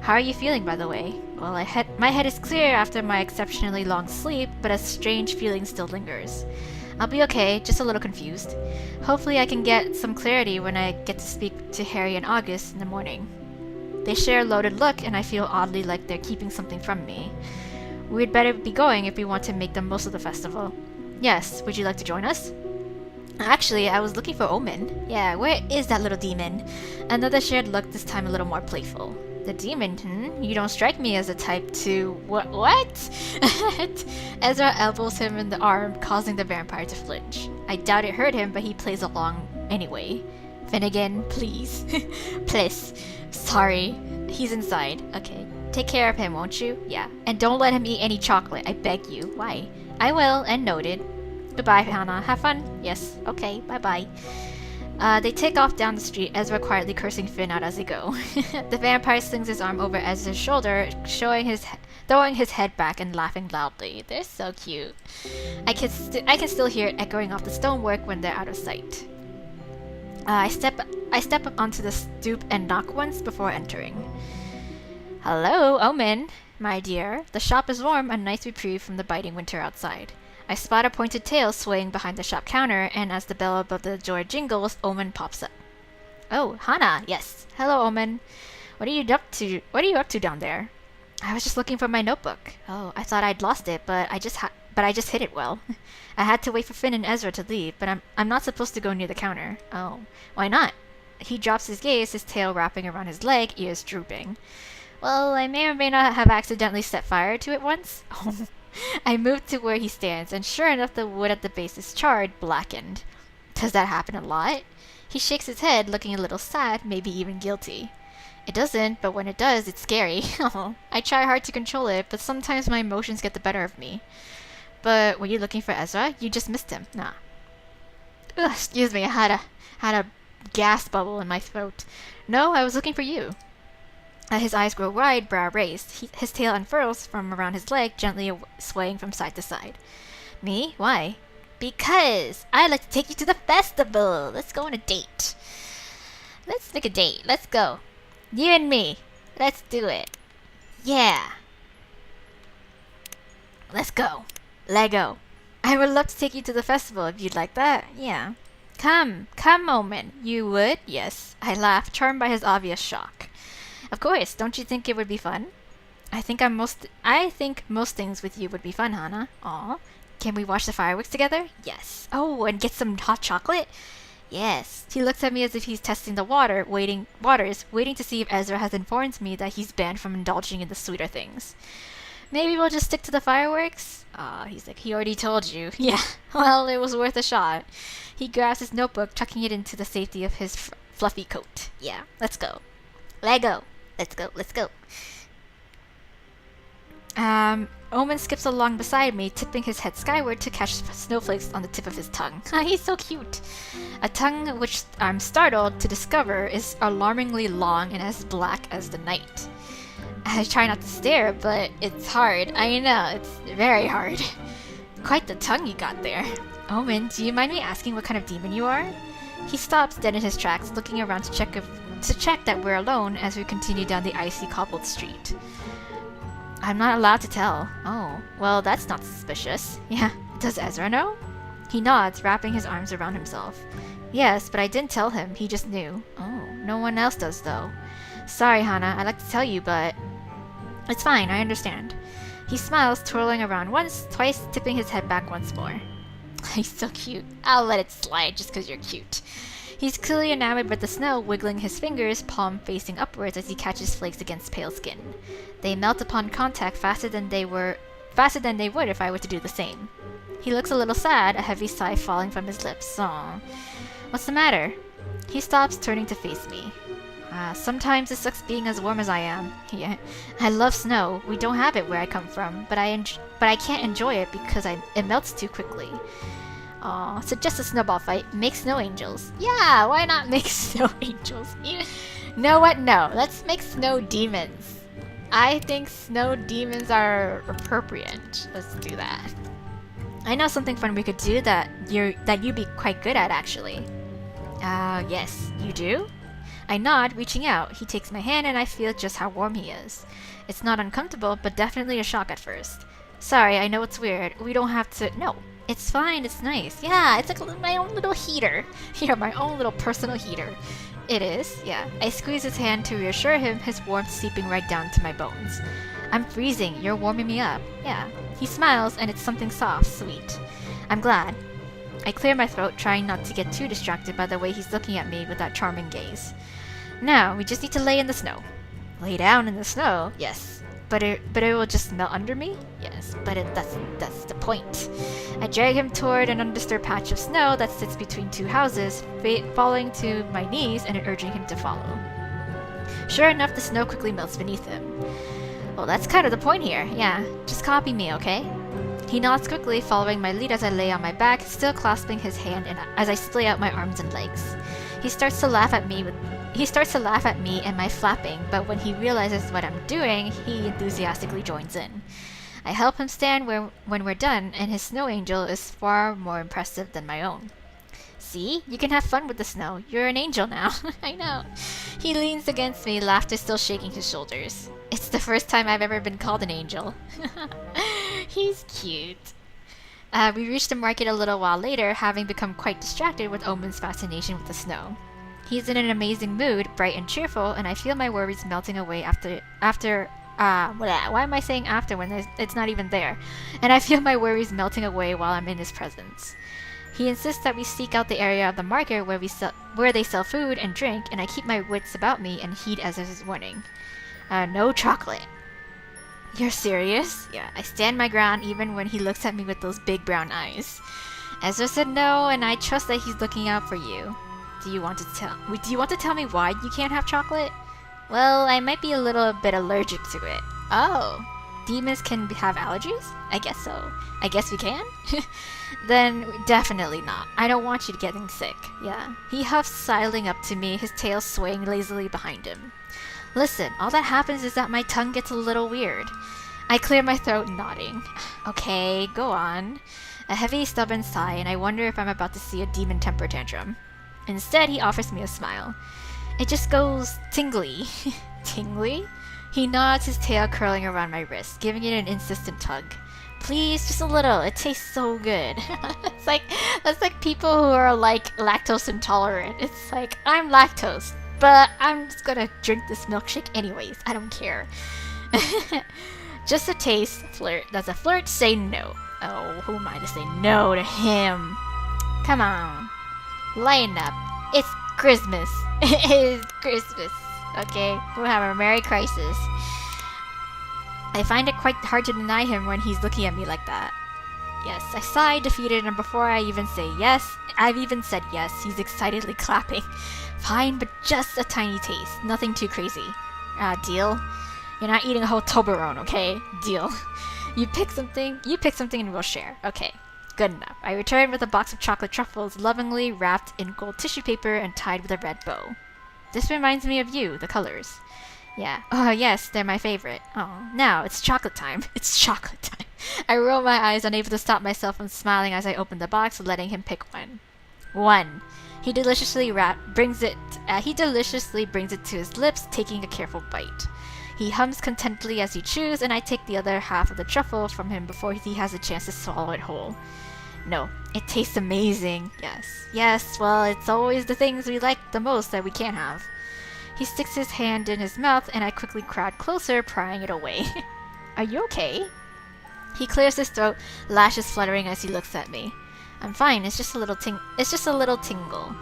Speaker 1: How are you feeling, by the way? Well, my head is clear after my exceptionally long sleep, but a strange feeling still lingers. I'll be okay, just a little confused. Hopefully I can get some clarity when I get to speak to Harry and August in the morning. They share a loaded look, and I feel oddly like they're keeping something from me. We'd better be going if we want to make the most of the festival. Yes, would you like to join us? Actually, I was looking for Omen. Yeah, where is that little demon? Another shared look, this time a little more playful. The demon, You don't strike me as a type to... What? Ezra elbows him in the arm, causing the vampire to flinch. I doubt it hurt him, but he plays along anyway. Finnegan, please. Please. Sorry. He's inside. Okay. Take care of him, won't you? Yeah. And don't let him eat any chocolate, I beg you. Why? I will, and noted. Goodbye, Hannah. Have fun? Yes. Okay. Bye-bye. They take off down the street, Ezra quietly cursing Finn out as they go. The vampire slings his arm over Ezra's shoulder, throwing his head back and laughing loudly. They're so cute. I can still hear it echoing off the stonework when they're out of sight. I step up onto the stoop and knock once before entering. Hello, Omen, my dear. The shop is warm, a nice reprieve from the biting winter outside. I spot a pointed tail swaying behind the shop counter, and as the bell above the door jingles, Omen pops up. Oh, Hana, yes. Hello, Omen. What are you up to? What are you up to down there? I was just looking for my notebook. Oh, I thought I'd lost it, but I just hid it well. I had to wait for Finn and Ezra to leave, but I'm not supposed to go near the counter. Oh, why not? He drops his gaze, his tail wrapping around his leg, ears drooping. Well, I may or may not have accidentally set fire to it once. I moved to where he stands, and sure enough, the wood at the base is charred, blackened. Does that happen a lot? He shakes his head, looking a little sad, maybe even guilty. It doesn't, but when it does, it's scary. I try hard to control it, but sometimes my emotions get the better of me. But were you looking for Ezra? You just missed him. Nah. Ugh, excuse me, I had a gas bubble in my throat. No, I was looking for you. His eyes grow wide, brow raised. His tail unfurls from around his leg, gently swaying from side to side. Me? Why? Because I'd like to take you to the festival. Let's go on a date. Let's make a date. Let's go. You and me. Let's do it. Yeah. Let's go. Lego. I would love to take you to the festival if you'd like that. Yeah. Come, Omen. You would? Yes. I laugh, charmed by his obvious shock. Of course. Don't you think it would be fun? I think most things with you would be fun, Hana. Aw. Can we watch the fireworks together? Yes. Oh, and get some hot chocolate? Yes. He looks at me as if he's testing the waters, waiting to see if Ezra has informed me that he's banned from indulging in the sweeter things. Maybe we'll just stick to the fireworks? He's like, he already told you. Yeah, well, it was worth a shot. He grabs his notebook, tucking it into the safety of his fluffy coat. Yeah, let's go. Lego. Let's go. Omen skips along beside me, tipping his head skyward to catch snowflakes on the tip of his tongue. He's so cute. A tongue which I'm startled to discover is alarmingly long and as black as the night. I try not to stare, but it's hard. I know, it's very hard. Quite the tongue you got there. Omen, do you mind me asking what kind of demon you are? He stops dead in his tracks, looking around to check that we're alone as we continue down the icy cobbled street. I'm not allowed to tell. Oh, well, that's not suspicious. Yeah, does Ezra know? He nods, wrapping his arms around himself. Yes, but I didn't tell him. He just knew. Oh, no one else does, though. Sorry, Hana. I'd like to tell you, but it's fine. I understand. He smiles, twirling around once, twice, tipping his head back once more. He's so cute. I'll let it slide just because you're cute. He's clearly enamored with the snow, wiggling his fingers, palm facing upwards as he catches flakes against pale skin. They melt upon contact faster than they would if I were to do the same. He looks a little sad, a heavy sigh falling from his lips. Aw. What's the matter? He stops, turning to face me. Sometimes it sucks being as warm as I am. Yeah, I love snow. We don't have it where I come from, but I can't enjoy it because it melts too quickly. Aw, so just a snowball fight. Make snow angels. Yeah, why not make snow angels? You know what? No, let's make snow demons. I think snow demons are appropriate. Let's do that. I know something fun we could do that you'd be quite good at, actually. Yes, you do? I nod, reaching out. He takes my hand and I feel just how warm he is. It's not uncomfortable, but definitely a shock at first. Sorry, I know it's weird. We don't have to... No, it's fine, it's nice. Yeah, it's like my own little heater. Here, my own little personal heater. It is, yeah. I squeeze his hand to reassure him, his warmth seeping right down to my bones. I'm freezing, you're warming me up. Yeah. He smiles, and it's something soft, sweet. I'm glad. I clear my throat, trying not to get too distracted by the way he's looking at me with that charming gaze. Now, we just need to lay in the snow. Lay down in the snow? Yes. But it will just melt under me? Yes, but that's the point. I drag him toward an undisturbed patch of snow that sits between two houses, falling to my knees and urging him to follow. Sure enough, the snow quickly melts beneath him. Well, that's kind of the point here. Yeah, just copy me, okay? He nods quickly, following my lead as I lay on my back, still clasping his hand as I splay out my arms and legs. He starts to laugh at me and my flapping, but when he realizes what I'm doing, he enthusiastically joins in. I help him stand when we're done, and his snow angel is far more impressive than my own. See? You can have fun with the snow. You're an angel now. I know. He leans against me, laughter still shaking his shoulders. It's the first time I've ever been called an angel. He's cute. We reached the market a little while later, having become quite distracted with Omen's fascination with the snow. He's in an amazing mood, bright and cheerful, and I feel my worries melting away why am I saying after when it's not even there? And I feel my worries melting away while I'm in his presence. He insists that we seek out the area of the market where they sell food and drink, and I keep my wits about me and heed Ezra's warning. No chocolate. You're serious? Yeah, I stand my ground even when he looks at me with those big brown eyes. Ezra said no, and I trust that he's looking out for you. Do you want to tell me why you can't have chocolate? Well, I might be a little bit allergic to it. Oh, demons can have allergies? I guess so. I guess we can? Then definitely not. I don't want you getting sick. Yeah. He huffs, sidling up to me, his tail swaying lazily behind him. Listen, all that happens is that my tongue gets a little weird. I clear my throat, nodding. Okay, go on. A heavy, stubborn sigh, and I wonder if I'm about to see a demon temper tantrum. Instead, he offers me a smile. It just goes tingly. Tingly? He nods, his tail curling around my wrist, giving it an insistent tug. Please, just a little. It tastes so good. That's like people who are like lactose intolerant. It's like, I'm lactose, but I'm just gonna drink this milkshake anyways. I don't care. Just a taste, flirt. Does a flirt say no? Oh, who am I to say no to him? Come on. Lighten up. It's Christmas. It is Christmas. Okay? We'll have a Merry Crisis. I find it quite hard to deny him when he's looking at me like that. Yes, I sigh, defeated, and before I even say yes, I've even said yes, he's excitedly clapping. Fine, but just a tiny taste. Nothing too crazy. Deal? You're not eating a whole Toblerone, okay? Deal. You pick something and we'll share. Okay. Good enough. I return with a box of chocolate truffles lovingly wrapped in gold tissue paper and tied with a red bow. This reminds me of you, the colors. Yeah. Oh, yes, they're my favorite. Oh, now it's chocolate time. It's chocolate time. I roll my eyes, unable to stop myself from smiling as I open the box, letting him pick one. One. He deliciously brings it to his lips, taking a careful bite. He hums contentedly as he chews, and I take the other half of the truffle from him before he has a chance to swallow it whole. No, it tastes amazing. Yes. Yes, well, it's always the things we like the most that we can't have. He sticks his hand in his mouth, and I quickly crowd closer, prying it away. Are you okay? He clears his throat, lashes fluttering as he looks at me. I'm fine. It's just a little tingle.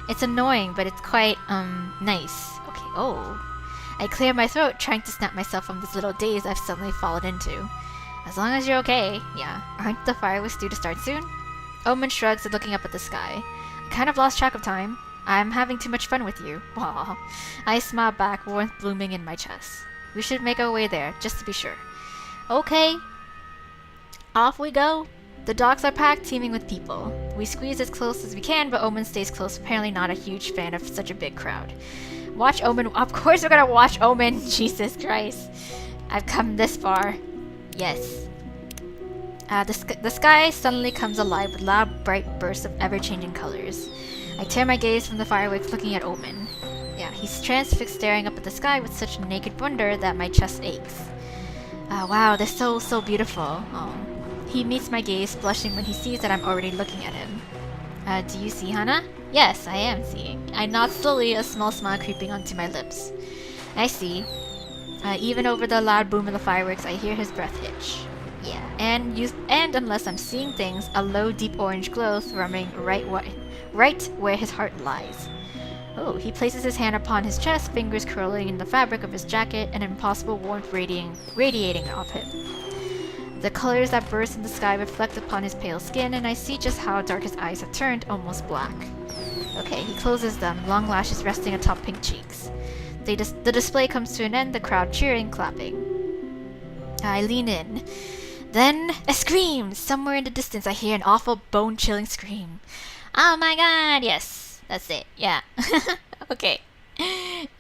Speaker 1: It's annoying, but it's quite nice. Okay. Oh. I clear my throat, trying to snap myself from this little daze I've suddenly fallen into. As long as you're okay. Yeah. Aren't the fireworks due to start soon? Omen shrugs, looking up at the sky. I kind of lost track of time. I'm having too much fun with you. Aw. I smile back, warmth blooming in my chest. We should make our way there, just to be sure. Okay. Off we go. The docks are packed, teeming with people. We squeeze as close as we can, but Omen stays close, apparently not a huge fan of such a big crowd. Watch Omen. Of course we're gonna watch Omen. Jesus Christ. I've come this far. Yes. The sky suddenly comes alive with loud, bright bursts of ever-changing colors. I tear my gaze from the fireworks, looking at Omen. Yeah, he's transfixed, staring up at the sky with such naked wonder that my chest aches. Wow, they're so beautiful. Oh. He meets my gaze, blushing when he sees that I'm already looking at him. Do you see, Hana? Yes, I am seeing. I nod slowly, a small smile creeping onto my lips. I see. Even over the loud boom of the fireworks, I hear his breath hitch. Yeah, and unless I'm seeing things, a low, deep orange glow thrumming right where his heart lies. Oh, he places his hand upon his chest, fingers curling in the fabric of his jacket, an impossible warmth radiating off him. The colors that burst in the sky reflect upon his pale skin, and I see just how dark his eyes have turned, almost black. Okay, he closes them, long lashes resting atop pink cheeks. The display comes to an end, the crowd cheering, clapping. I lean in. Then, a scream! Somewhere in the distance I hear an awful, bone-chilling scream. Oh my god, yes! That's it, yeah. Okay.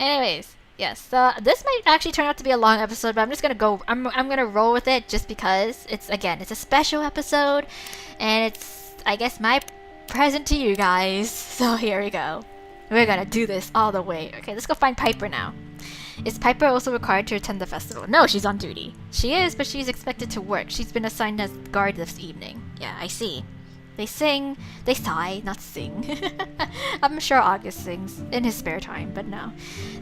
Speaker 1: Anyways, yes, so this might actually turn out to be a long episode, but I'm just gonna I'm gonna roll with it just because it's a special episode, and it's, I guess, my present to you guys. So here we go. We're gonna do this all the way. Okay, let's go find Piper now. Is Piper also required to attend the festival? No, she's on duty. She is, but she's expected to work. She's been assigned as guard this evening. Yeah, I see. They sigh, not sing. I'm sure August sings in his spare time, but no.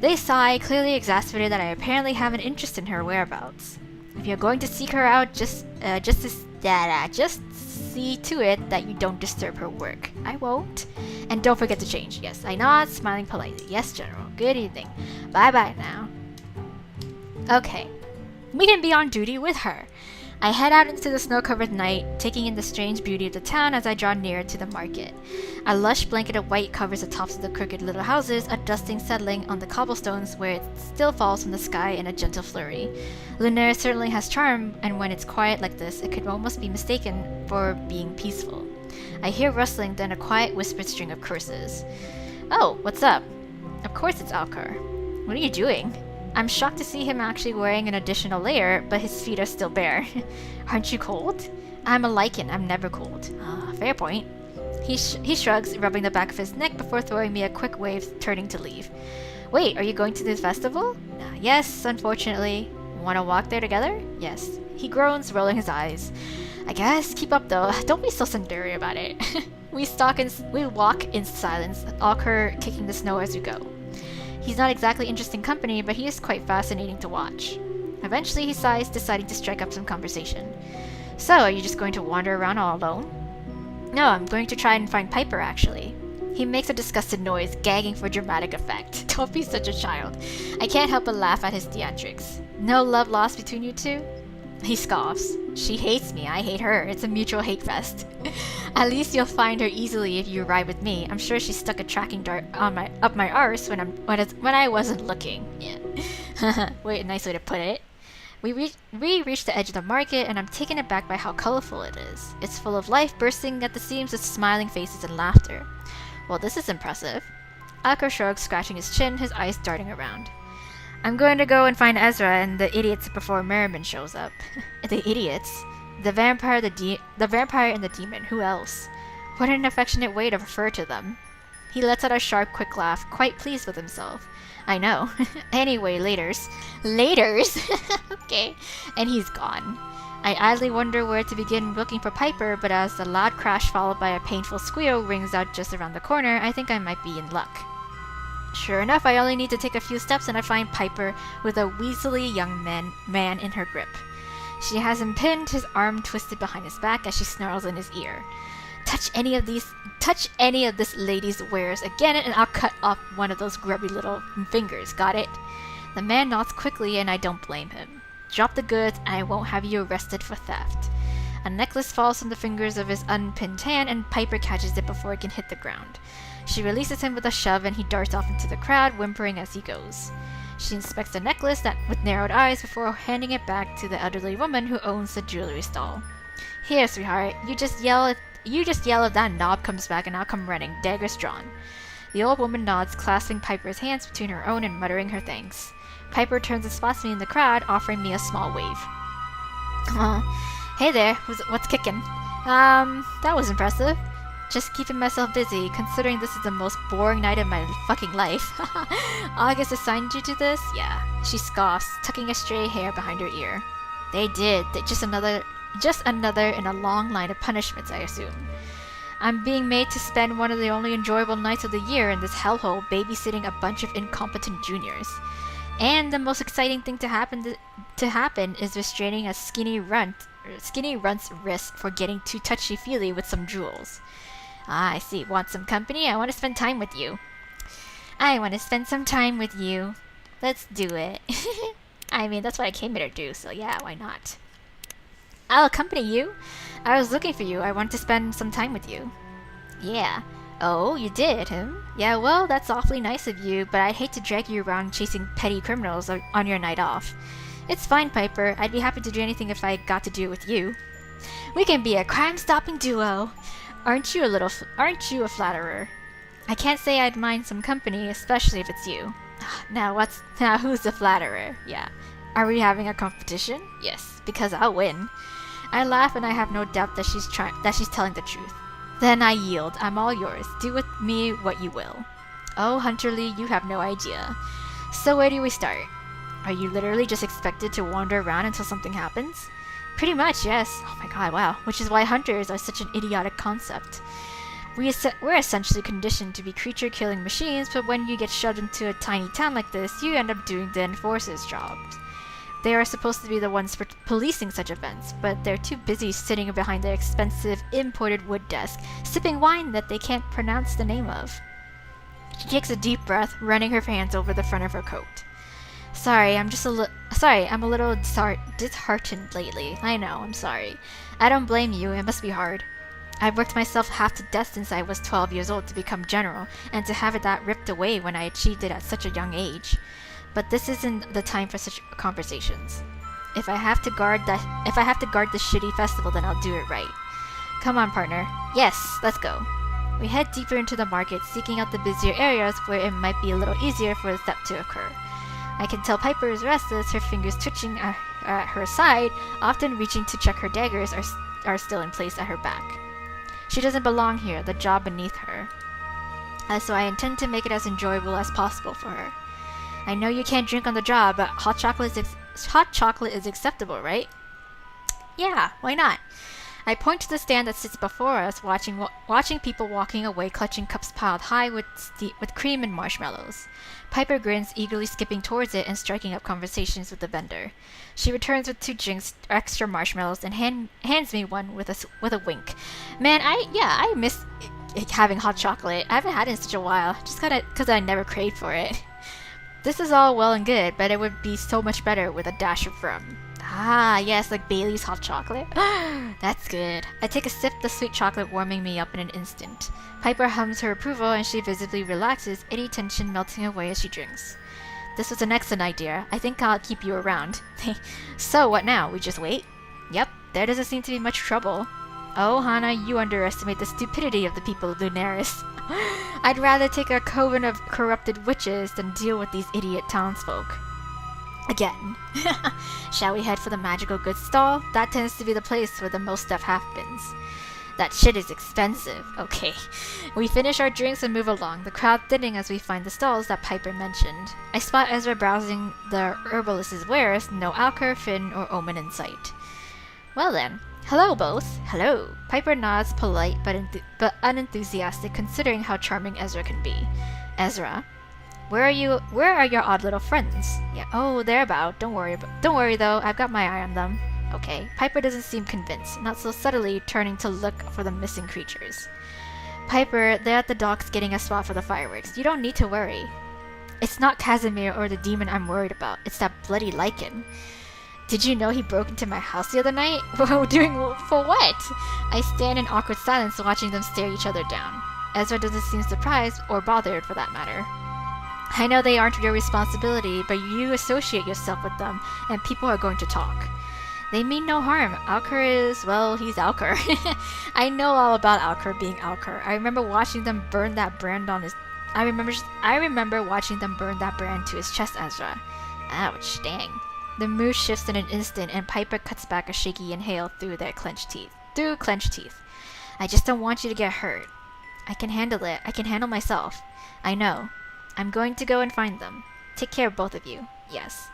Speaker 1: They sigh, clearly exasperated that I apparently have an interest in her whereabouts. If you're going to seek her out, just see to it that you don't disturb her work. I won't. And don't forget to change. Yes, I nod, smiling politely. Yes, General. Good evening. Bye-bye now. Okay. We can be on duty with her. I head out into the snow-covered night, taking in the strange beauty of the town as I draw near to the market. A lush blanket of white covers the tops of the crooked little houses, a dusting settling on the cobblestones where it still falls from the sky in a gentle flurry. Lunaris certainly has charm, and when it's quiet like this, it could almost be mistaken for being peaceful. I hear rustling, then a quiet whispered string of curses. Oh, what's up? Of course it's Alcar. What are you doing? I'm shocked to see him actually wearing an additional layer, but his feet are still bare. Aren't you cold? I'm a lichen, I'm never cold. Ah, fair point. He shrugs, rubbing the back of his neck before throwing me a quick wave, turning to leave. Wait, are you going to this festival? Yes, unfortunately. Wanna walk there together? Yes. He groans, rolling his eyes. I guess, keep up though. Don't be so sundary about it. We walk in silence, Alcar kicking the snow as we go. He's not exactly interesting company, but he is quite fascinating to watch. Eventually he sighs, deciding to strike up some conversation. So, are you just going to wander around all alone? No, I'm going to try and find Piper, actually. He makes a disgusted noise, gagging for dramatic effect. Don't be such a child. I can't help but laugh at his theatrics. No love lost between you two? He scoffs. She hates me, I hate her. It's a mutual hate fest. At least you'll find her easily if you ride with me. I'm sure she stuck a tracking dart on up my arse when I wasn't looking. Yeah. Wait, a nice way to put it. We reach the edge of the market, and I'm taken aback by how colorful it is. It's full of life, bursting at the seams with smiling faces and laughter. Well, this is impressive. Alcar shrugs, scratching his chin, his eyes darting around. I'm going to go and find Ezra and the idiots before Merriman shows up. The idiots? The vampire and the demon. Who else? What an affectionate way to refer to them. He lets out a sharp, quick laugh, quite pleased with himself. I know. Anyway, laters. Laters? Okay. And he's gone. I idly wonder where to begin looking for Piper, but as the loud crash followed by a painful squeal rings out just around the corner, I think I might be in luck. Sure enough, I only need to take a few steps and I find Piper with a weaselly young man in her grip. She has him pinned, his arm twisted behind his back as she snarls in his ear. Touch any of this lady's wares again and I'll cut off one of those grubby little fingers, got it? The man nods quickly and I don't blame him. Drop the goods and I won't have you arrested for theft. A necklace falls from the fingers of his unpinned hand and Piper catches it before it can hit the ground. She releases him with a shove and he darts off into the crowd, whimpering as he goes. She inspects the necklace with narrowed eyes before handing it back to the elderly woman who owns the jewelry stall. Here, sweetheart, you just yell if that knob comes back and I'll come running, daggers drawn. The old woman nods, clasping Piper's hands between her own and muttering her thanks. Piper turns and spots me in the crowd, offering me a small wave. Hey there, what's kicking? That was impressive. Just keeping myself busy, considering this is the most boring night of my fucking life. August assigned you to this? Yeah. She scoffs, tucking a stray hair behind her ear. They did. Just another in a long line of punishments, I assume. I'm being made to spend one of the only enjoyable nights of the year in this hellhole babysitting a bunch of incompetent juniors. And the most exciting thing to happen is restraining a skinny runt's wrist for getting too touchy-feely with some jewels. Ah, I see. Want some company? I want to spend time with you. I want to spend some time with you. Let's do it. I mean, that's what I came here to do, so yeah, why not? I'll accompany you. I was looking for you. I want to spend some time with you. Yeah. Oh, you did, Yeah, well, that's awfully nice of you, but I'd hate to drag you around chasing petty criminals on your night off. It's fine, Piper. I'd be happy to do anything if I got to do it with you. We can be a crime-stopping duo. Aren't you a flatterer? I can't say I'd mind some company, especially if it's you. Now who's the flatterer? Yeah. Are we having a competition? Yes, because I'll win. I laugh and I have no doubt that she's telling the truth. Then I yield. I'm all yours. Do with me what you will. Oh, Hunterly, you have no idea. So where do we start? Are you literally just expected to wander around until something happens? Pretty much, yes. Oh my god, wow. Which is why hunters are such an idiotic concept. We're essentially conditioned to be creature-killing machines, but when you get shoved into a tiny town like this, you end up doing the enforcer's jobs. They are supposed to be the ones for policing such events, but they're too busy sitting behind their expensive, imported wood desk, sipping wine that they can't pronounce the name of. She takes a deep breath, running her hands over the front of her coat. Sorry, I'm a little disheartened lately. I know, I'm sorry. I don't blame you, it must be hard. I've worked myself half to death since I was 12 years old to become general, and to have that ripped away when I achieved it at such a young age. But this isn't the time for such conversations. If I have to guard this shitty festival, then I'll do it right. Come on, partner. Yes, let's go. We head deeper into the market, seeking out the busier areas where it might be a little easier for the theft to occur. I can tell Piper is restless, her fingers twitching at her side, often reaching to check her daggers are still in place at her back. She doesn't belong here, the job beneath her. So I intend to make it as enjoyable as possible for her. I know you can't drink on the job, but hot chocolate is acceptable, right? Yeah, why not? I point to the stand that sits before us, watching people walking away, clutching cups piled high with cream and marshmallows. Piper grins, eagerly skipping towards it and striking up conversations with the vendor. She returns with 2 drinks, extra marshmallows, and hands me one with a wink. Man, I miss having hot chocolate. I haven't had it in such a while, just because I never craved for it. This is all well and good, but it would be so much better with a dash of rum. Ah, yes, like Bailey's hot chocolate. That's good. I take a sip, the sweet chocolate warming me up in an instant. Piper hums her approval and she visibly relaxes, any tension melting away as she drinks. This was an excellent idea. I think I'll keep you around. So, what now? We just wait? Yep, there doesn't seem to be much trouble. Oh, Hana, you underestimate the stupidity of the people of Lunaris. I'd rather take a coven of corrupted witches than deal with these idiot townsfolk. Again. Shall we head for the magical goods stall? That tends to be the place where the most stuff happens. That shit is expensive. Okay. We finish our drinks and move along, the crowd thinning as we find the stalls that Piper mentioned. I spot Ezra browsing the herbalist's wares, no Alcor, Finn, or Omen in sight. Well then. Hello, both. Hello. Piper nods, polite but unenthusiastic, considering how charming Ezra can be. Ezra. Where are your odd little friends? Yeah. Oh, they're about. Don't worry though. I've got my eye on them. Okay. Piper doesn't seem convinced, not so subtly turning to look for the missing creatures. Piper, they're at the docks getting a spot for the fireworks. You don't need to worry. It's not Casimir or the demon I'm worried about. It's that bloody lichen. Did you know he broke into my house the other night? For what? I stand in awkward silence watching them stare each other down. Ezra doesn't seem surprised, or bothered for that matter. I know they aren't your responsibility, but you associate yourself with them, and people are going to talk. They mean no harm. Alcor is, well, he's Alcor. I know all about Alcor being Alcor. I remember watching them burn that brand on his... I remember watching them burn that brand to his chest, Ezra. Ouch, dang. The mood shifts in an instant, and Piper cuts back a shaky inhale through clenched teeth. I just don't want you to get hurt. I can handle it. I can handle myself. I know. I'm going to go and find them. Take care of both of you. Yes.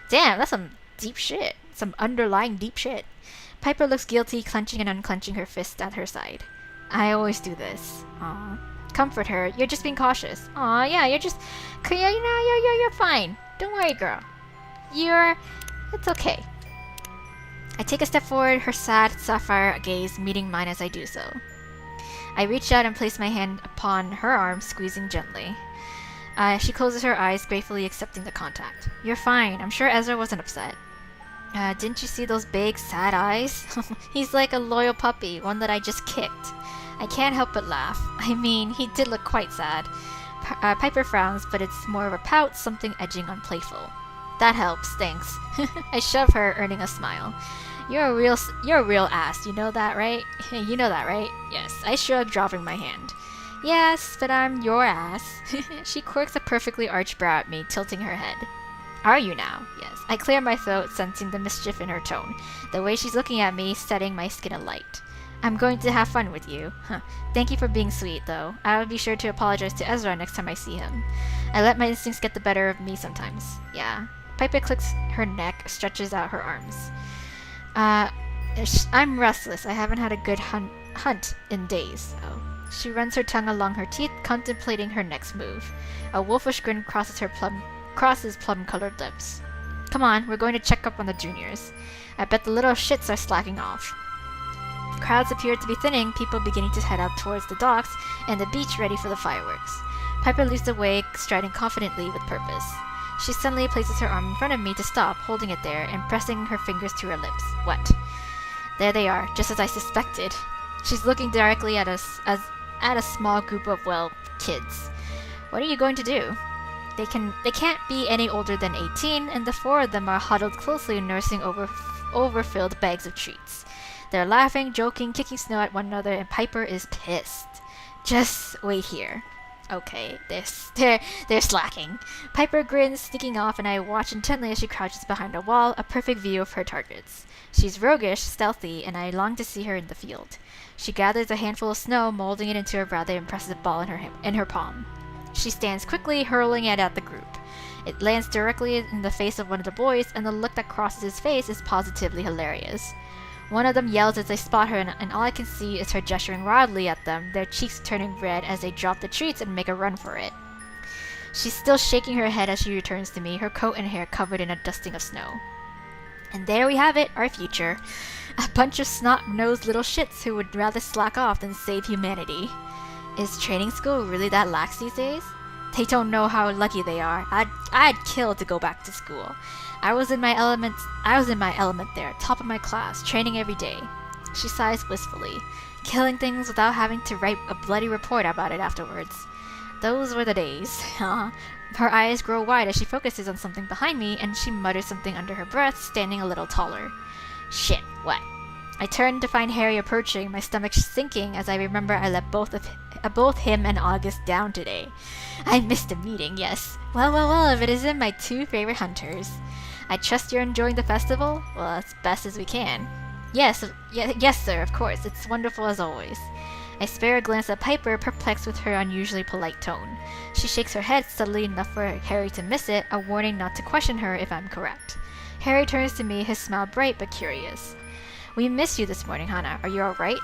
Speaker 1: Damn, that's some deep shit. Some underlying deep shit. Piper looks guilty, clenching and unclenching her fist at her side. I always do this. Aw. Comfort her. You're just being cautious. Aw, yeah, you're just... You're fine. Don't worry, girl. It's okay. I take a step forward, her sad, sapphire gaze meeting mine as I do so. I reach out and place my hand upon her arm, squeezing gently. She closes her eyes, gratefully accepting the contact. You're fine. I'm sure Ezra wasn't upset. Didn't you see those big, sad eyes? He's like a loyal puppy, one that I just kicked. I can't help but laugh. I mean, he did look quite sad. Piper frowns, but it's more of a pout, something edging on playful. That helps, thanks. I shove her, earning a smile. You're a real ass, you know that, right? You know that, right? Yes, I shrug, dropping my hand. Yes, but I'm your ass. She quirks a perfectly arched brow at me, tilting her head. Are you now? Yes. I clear my throat, sensing the mischief in her tone. The way she's looking at me, setting my skin alight. I'm going to have fun with you. Thank you for being sweet, though. I will be sure to apologize to Ezra next time I see him. I let my instincts get the better of me sometimes. Yeah. Piper clicks her neck, stretches out her arms. I'm restless. I haven't had a good hunt in days. Oh. She runs her tongue along her teeth, contemplating her next move. A wolfish grin crosses plum-colored lips. Come on, we're going to check up on the juniors. I bet the little shits are slacking off. Crowds appear to be thinning, people beginning to head out towards the docks and the beach ready for the fireworks. Piper leads the way, striding confidently with purpose. She suddenly places her arm in front of me to stop, holding it there and pressing her fingers to her lips. What? There they are, just as I suspected. She's looking directly at us at a small group of, well, kids. What are you going to do? They can't be any older than 18, and the four of them are huddled closely nursing overfilled bags of treats. They're laughing, joking, kicking snow at one another, and Piper is pissed. Just wait here. Okay, they're slacking. Piper grins, sneaking off, and I watch intently as she crouches behind a wall, a perfect view of her targets. She's roguish, stealthy, and I long to see her in the field. She gathers a handful of snow, molding it into a rather impressive ball in her palm. She stands quickly, hurling it at the group. It lands directly in the face of one of the boys, and the look that crosses his face is positively hilarious. One of them yells as they spot her, and all I can see is her gesturing wildly at them, their cheeks turning red as they drop the treats and make a run for it. She's still shaking her head as she returns to me, her coat and hair covered in a dusting of snow. And there we have it, our future. A bunch of snot-nosed little shits who would rather slack off than save humanity. Is training school really that lax these days? They don't know how lucky they are. I'd kill to go back to school. I was in my element there, top of my class, training every day. She sighs wistfully, killing things without having to write a bloody report about it afterwards. Those were the days. Her eyes grow wide as she focuses on something behind me, and she mutters something under her breath, standing a little taller. Shit, what? I turn to find Harry approaching, my stomach sinking as I remember I let both him and August down today. I missed a meeting, yes. Well, if it isn't my two favorite hunters. I trust you're enjoying the festival? Well, as best as we can. Yes, sir, of course. It's wonderful as always. I spare a glance at Piper, perplexed with her unusually polite tone. She shakes her head subtly enough for Harry to miss it, a warning not to question her if I'm correct. Harry turns to me, his smile bright but curious. We missed you this morning, Hannah. Are you alright?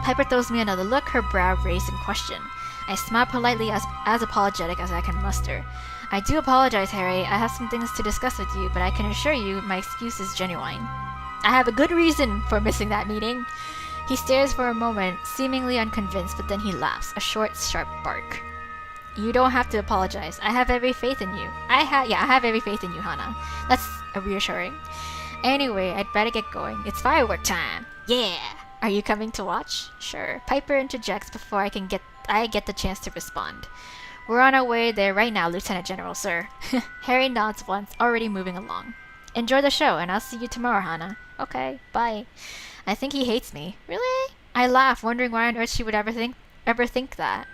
Speaker 1: Piper throws me another look, her brow raised in question. I smile politely, as apologetic as I can muster. I do apologize, Harry. I have some things to discuss with you, but I can assure you my excuse is genuine. I have a good reason for missing that meeting. He stares for a moment, seemingly unconvinced, but then he laughs, a short, sharp bark. You don't have to apologize. I have every faith in you. I have every faith in you, Hannah. That's reassuring. Anyway, I'd better get going. It's firework time. Yeah! Are you coming to watch? Sure. Piper interjects before I get the chance to respond. We're on our way there right now, Lieutenant General, sir. Harry nods once, already moving along. Enjoy the show, and I'll see you tomorrow, Hannah. Okay, bye. I think he hates me. Really? I laugh, wondering why on earth she would ever think that.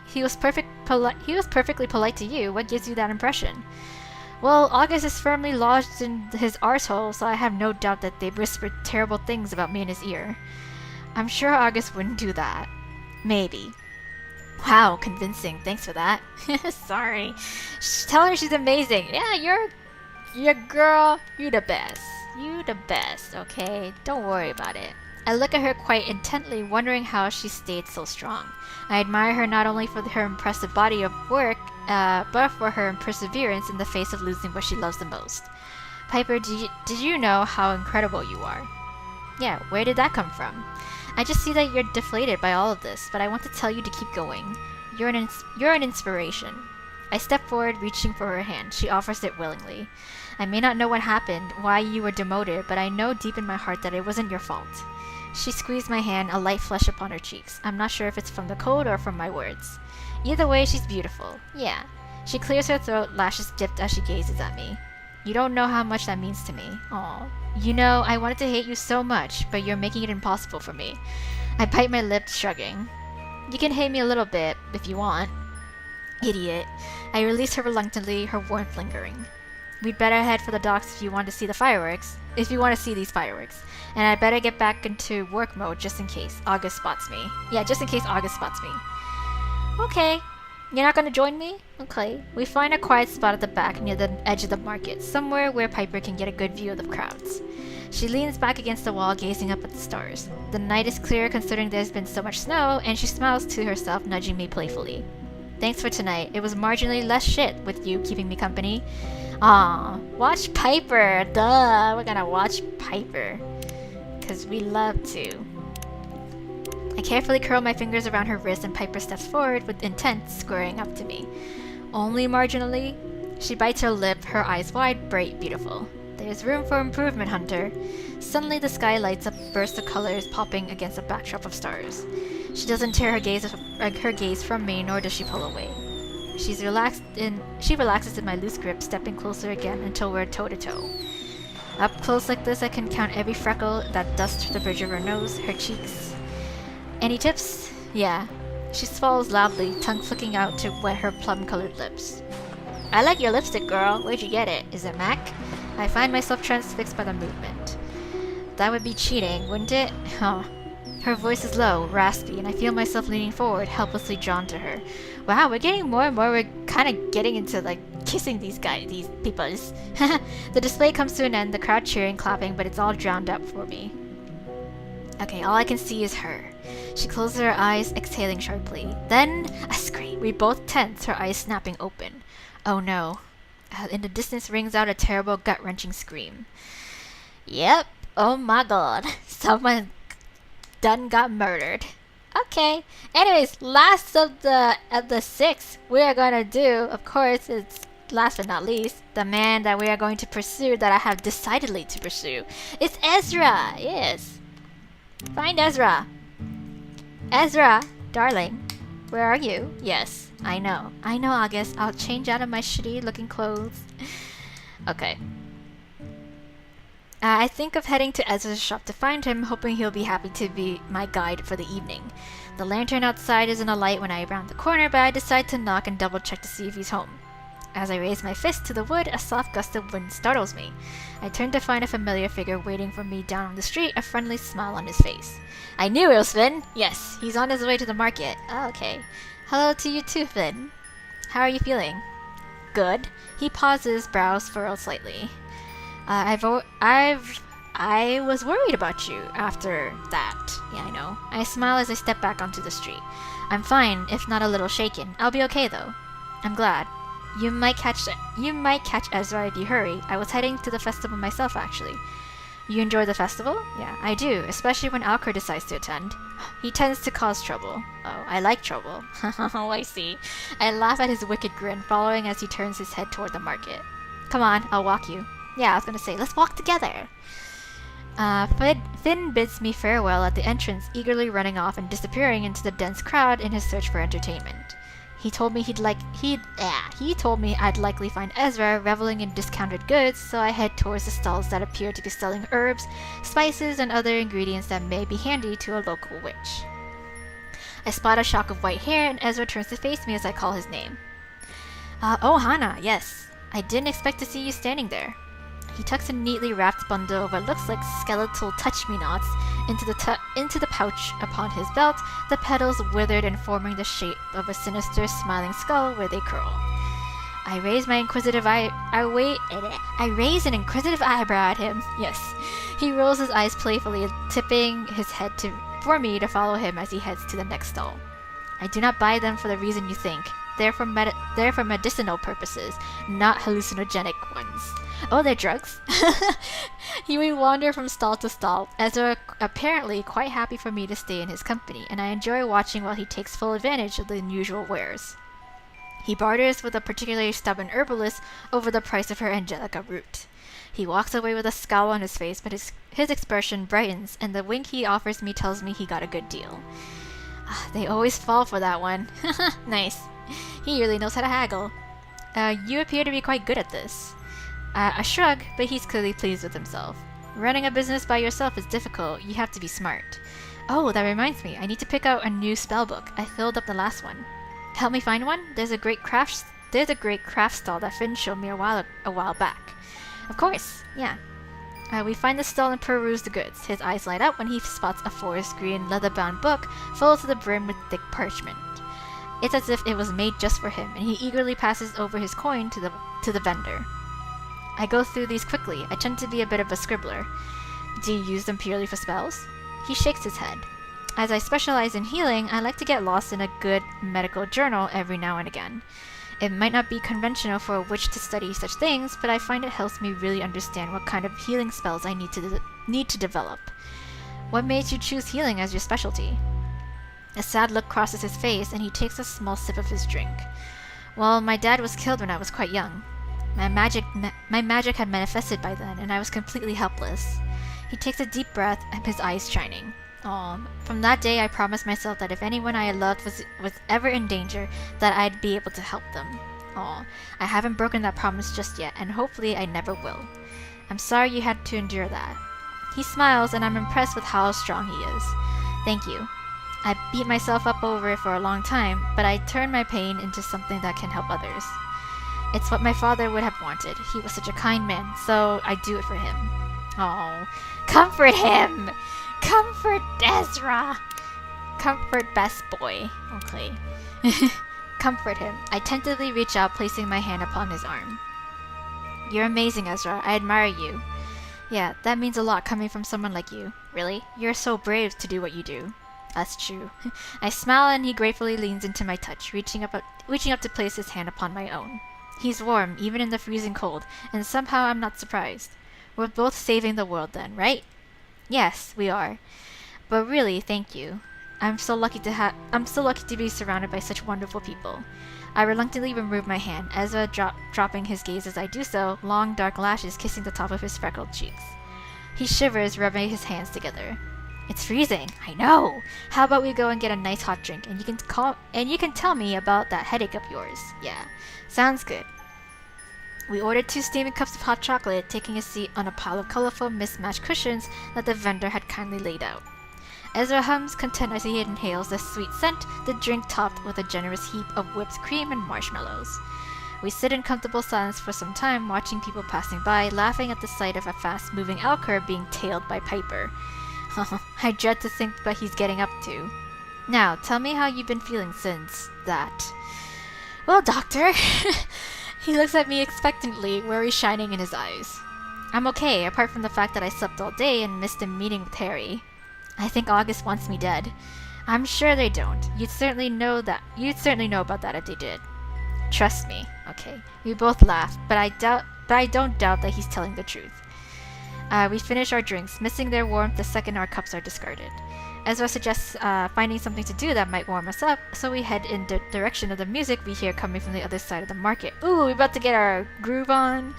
Speaker 1: He was perfectly polite to you. What gives you that impression? Well, August is firmly lodged in his arsehole, so I have no doubt that they've whispered terrible things about me in his ear. I'm sure August wouldn't do that. Maybe. Wow, convincing. Thanks for that. Sorry. Tell her she's amazing. Yeah, you're girl. You the best. You the best, okay? Don't worry about it. I look at her quite intently, wondering how she stayed so strong. I admire her not only for her impressive body of work, but for her perseverance in the face of losing what she loves the most. Piper, did you know how incredible you are? Yeah, where did that come from? I just see that you're deflated by all of this, but I want to tell you to keep going. You're an inspiration. I step forward, reaching for her hand. She offers it willingly. I may not know what happened, why you were demoted, but I know deep in my heart that it wasn't your fault. She squeezed my hand, a light flush upon her cheeks. I'm not sure if it's from the cold or from my words. Either way, she's beautiful. Yeah. She clears her throat, lashes dipped as she gazes at me. You don't know how much that means to me. Aw. You know, I wanted to hate you so much, but you're making it impossible for me. I bite my lip, shrugging. You can hate me a little bit, if you want. Idiot. I release her reluctantly, her warmth lingering. We'd better head for the docks if you want to see the fireworks. If you want to see these fireworks. And I'd better get back into work mode just in case August spots me. Yeah, just in case August spots me. Okay. You're not gonna join me? Okay. We find a quiet spot at the back near the edge of the market, somewhere where Piper can get a good view of the crowds. She leans back against the wall, gazing up at the stars. The night is clear considering there's been so much snow, and she smiles to herself, nudging me playfully. Thanks for tonight. It was marginally less shit with you keeping me company. Aw, watch Piper. Duh, we're gonna watch Piper. Because we love to. I carefully curl my fingers around her wrist and Piper steps forward with intent, squaring up to me. Only marginally? She bites her lip, her eyes wide, bright, beautiful. There's room for improvement, Hunter. Suddenly the sky lights up, bursts of colors popping against a backdrop of stars. She doesn't tear her gaze from me, nor does she pull away. She relaxes in my loose grip, stepping closer again until we're toe-to-toe. Up close like this, I can count every freckle that dusts the bridge of her nose, her cheeks. Any tips? Yeah. She swallows loudly, tongue flicking out to wet her plum-colored lips. I like your lipstick, girl. Where'd you get it? Is it MAC? I find myself transfixed by the movement. That would be cheating, wouldn't it? Huh. Her voice is low, raspy, and I feel myself leaning forward, helplessly drawn to her. Wow, we're getting more and more. We're kind of getting into, like, kissing these peoples. The display comes to an end, the crowd cheering, clapping, but it's all drowned out for me. Okay, all I can see is her. She closes her eyes, exhaling sharply. Then, a scream. We both tense, her eyes snapping open. Oh no. In the distance rings out a terrible, gut-wrenching scream. Yep. Oh my god. Someone done got murdered. Okay. Anyways, last of the 6 we are gonna do, of course, it's last but not least, the man that we are going to pursue, that I have decidedly to pursue. It's Ezra. Yes. Find Ezra. Ezra, darling. Where are you? Yes, I know, August. I'll change out of my shitty looking clothes. Okay. I think of heading to Ezra's shop to find him, hoping he'll be happy to be my guide for the evening. The lantern outside isn't alight when I round the corner, but I decide to knock and double check to see if he's home. As I raise my fist to the wood, a soft gust of wind startles me. I turn to find a familiar figure waiting for me down on the street, a friendly smile on his face. I knew it was Finn! Yes, he's on his way to the market. Oh, okay. Hello to you too, Finn. How are you feeling? Good. He pauses, brows furrowed slightly. I was worried about you after that. Yeah, I know. I smile as I step back onto the street. I'm fine, if not a little shaken. I'll be okay though. I'm glad. You might catch Ezra if you hurry. I was heading to the festival myself, actually. You enjoy the festival? Yeah, I do, especially when Alcor decides to attend. He tends to cause trouble. Oh, I like trouble. Oh, I see. I laugh at his wicked grin, following as he turns his head toward the market. Come on, I'll walk you. Yeah, I was gonna say, let's walk together. Finn bids me farewell at the entrance, eagerly running off and disappearing into the dense crowd in his search for entertainment. He told me I'd likely find Ezra reveling in discounted goods, so I head towards the stalls that appear to be selling herbs, spices, and other ingredients that may be handy to a local witch. I spot a shock of white hair, and Ezra turns to face me as I call his name. Oh, Hana, yes. I didn't expect to see you standing there. He tucks a neatly wrapped bundle of what looks like skeletal touch-me-nots into the pouch upon his belt, the petals withered and forming the shape of a sinister, smiling skull where they curl. I raise an inquisitive eyebrow at him. Yes. He rolls his eyes playfully, tipping his head for me to follow him as he heads to the next stall. I do not buy them for the reason you think. They're for medicinal purposes, not hallucinogenic ones. Oh, they're drugs? We wander from stall to stall, Ezra apparently quite happy for me to stay in his company, and I enjoy watching while he takes full advantage of the unusual wares. He barters with a particularly stubborn herbalist over the price of her angelica root. He walks away with a scowl on his face, but his expression brightens, and the wink he offers me tells me he got a good deal. They always fall for that one. Nice. He really knows how to haggle. You appear to be quite good at this. A shrug, but he's clearly pleased with himself. Running a business by yourself is difficult. You have to be smart. Oh, that reminds me. I need to pick out a new spell book. I filled up the last one. Help me find one? There's a great craft stall that Finn showed me a while back. Of course, yeah. We find the stall and peruse the goods. His eyes light up when he spots a forest green, leather-bound book full to the brim with thick parchment. It's as if it was made just for him, and he eagerly passes over his coin to the vendor. I go through these quickly. I tend to be a bit of a scribbler. Do you use them purely for spells? He shakes his head. As I specialize in healing, I like to get lost in a good medical journal every now and again. It might not be conventional for a witch to study such things, but I find it helps me really understand what kind of healing spells I need to develop. What made you choose healing as your specialty? A sad look crosses his face, and he takes a small sip of his drink. Well, my dad was killed when I was quite young. My magic had manifested by then, and I was completely helpless. He takes a deep breath, and his eyes shining. From that day, I promised myself that if anyone I loved was ever in danger, that I'd be able to help them. I haven't broken that promise just yet, and hopefully I never will. I'm sorry you had to endure that. He smiles, and I'm impressed with how strong he is. Thank you. I beat myself up over it for a long time, but I turned my pain into something that can help others. It's what my father would have wanted. He was such a kind man, so I do it for him. Comfort him! Comfort Ezra! Comfort best boy. Okay. Comfort him. I tentatively reach out, placing my hand upon his arm. You're amazing, Ezra. I admire you. Yeah, that means a lot coming from someone like you. Really? You're so brave to do what you do. That's true. I smile, and he gratefully leans into my touch, reaching up to place his hand upon my own. He's warm, even in the freezing cold, and somehow I'm not surprised. We're both saving the world then, right? Yes, we are. But really, thank you. I'm so lucky to be surrounded by such wonderful people. I reluctantly remove my hand, Ezra dropping his gaze as I do so, long dark lashes kissing the top of his freckled cheeks. He shivers, rubbing his hands together. It's freezing. I know. How about we go and get a nice hot drink, and you can tell me about that headache of yours. Yeah, sounds good. We ordered 2 steaming cups of hot chocolate, taking a seat on a pile of colorful, mismatched cushions that the vendor had kindly laid out. Ezra hums, content as he inhales the sweet scent, the drink topped with a generous heap of whipped cream and marshmallows. We sit in comfortable silence for some time, watching people passing by, laughing at the sight of a fast-moving Alcur being tailed by Piper. I dread to think what he's getting up to. Now, tell me how you've been feeling since that. Well, Doctor... He looks at me expectantly, worry shining in his eyes. I'm okay, apart from the fact that I slept all day and missed a meeting with Harry. I think August wants me dead. I'm sure they don't. You'd certainly know about that if they did. Trust me. Okay. We both laugh, but I don't doubt that he's telling the truth. We finish our drinks, missing their warmth the second our cups are discarded. Ezra suggests finding something to do that might warm us up, so we head in the direction of the music we hear coming from the other side of the market. Ooh, we're about to get our groove on.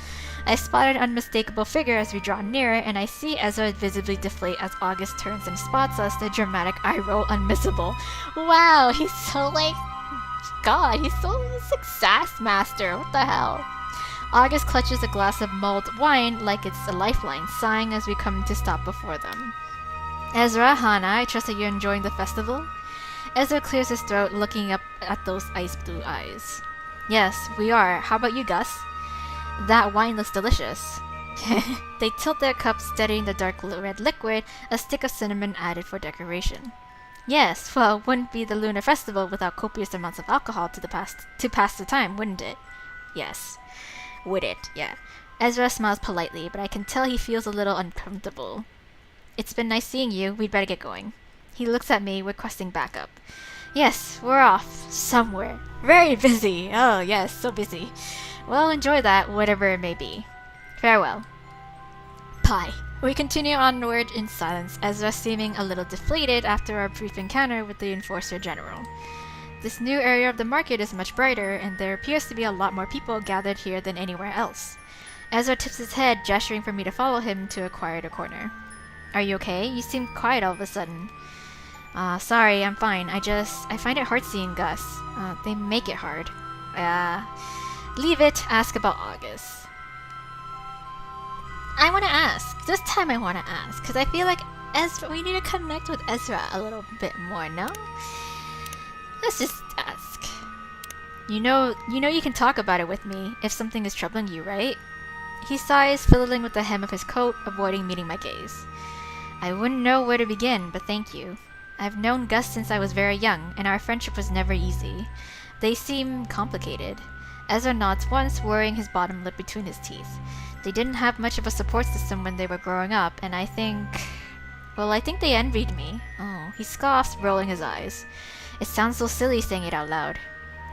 Speaker 1: I spot an unmistakable figure as we draw nearer, and I see Ezra visibly deflate as August turns and spots us, the dramatic eye roll unmissable. Wow, he's so like... God, he's like sass master. What the hell? August clutches a glass of mulled wine like it's a lifeline, sighing as we come to stop before them. Ezra, Hana, I trust that you're enjoying the festival? Ezra clears his throat, looking up at those ice blue eyes. Yes, we are. How about you, Gus? That wine looks delicious. They tilt their cups, steadying the dark red liquid, a stick of cinnamon added for decoration. Yes, well, wouldn't be the Lunar Festival without copious amounts of alcohol to pass the time, wouldn't it? Yes. Would it? Yeah. Ezra smiles politely, but I can tell he feels a little uncomfortable. It's been nice seeing you. We'd better get going. He looks at me, requesting backup. Yes, we're off. Somewhere. Very busy. Oh, yes, so busy. Well, enjoy that, whatever it may be. Farewell. Bye. We continue onward in silence, Ezra seeming a little deflated after our brief encounter with the Enforcer General. This new area of the market is much brighter, and there appears to be a lot more people gathered here than anywhere else. Ezra tips his head, gesturing for me to follow him to a quieter corner. Are you okay? You seem quiet all of a sudden. Sorry, I'm fine. I find it hard seeing Gus. They make it hard. Leave it. Ask about August. I want to ask. This time I want to ask, because I feel like we need to connect with Ezra a little bit more, no? Let's just ask. You know you can talk about it with me if something is troubling you, right? He sighs, fiddling with the hem of his coat, avoiding meeting my gaze. I wouldn't know where to begin, but thank you. I've known Gus since I was very young, and our friendship was never easy. They seem complicated. Ezra nods once, worrying his bottom lip between his teeth. They didn't have much of a support system when they were growing up, and I think... Well, I think they envied me. Oh, he scoffs, rolling his eyes. It sounds so silly saying it out loud.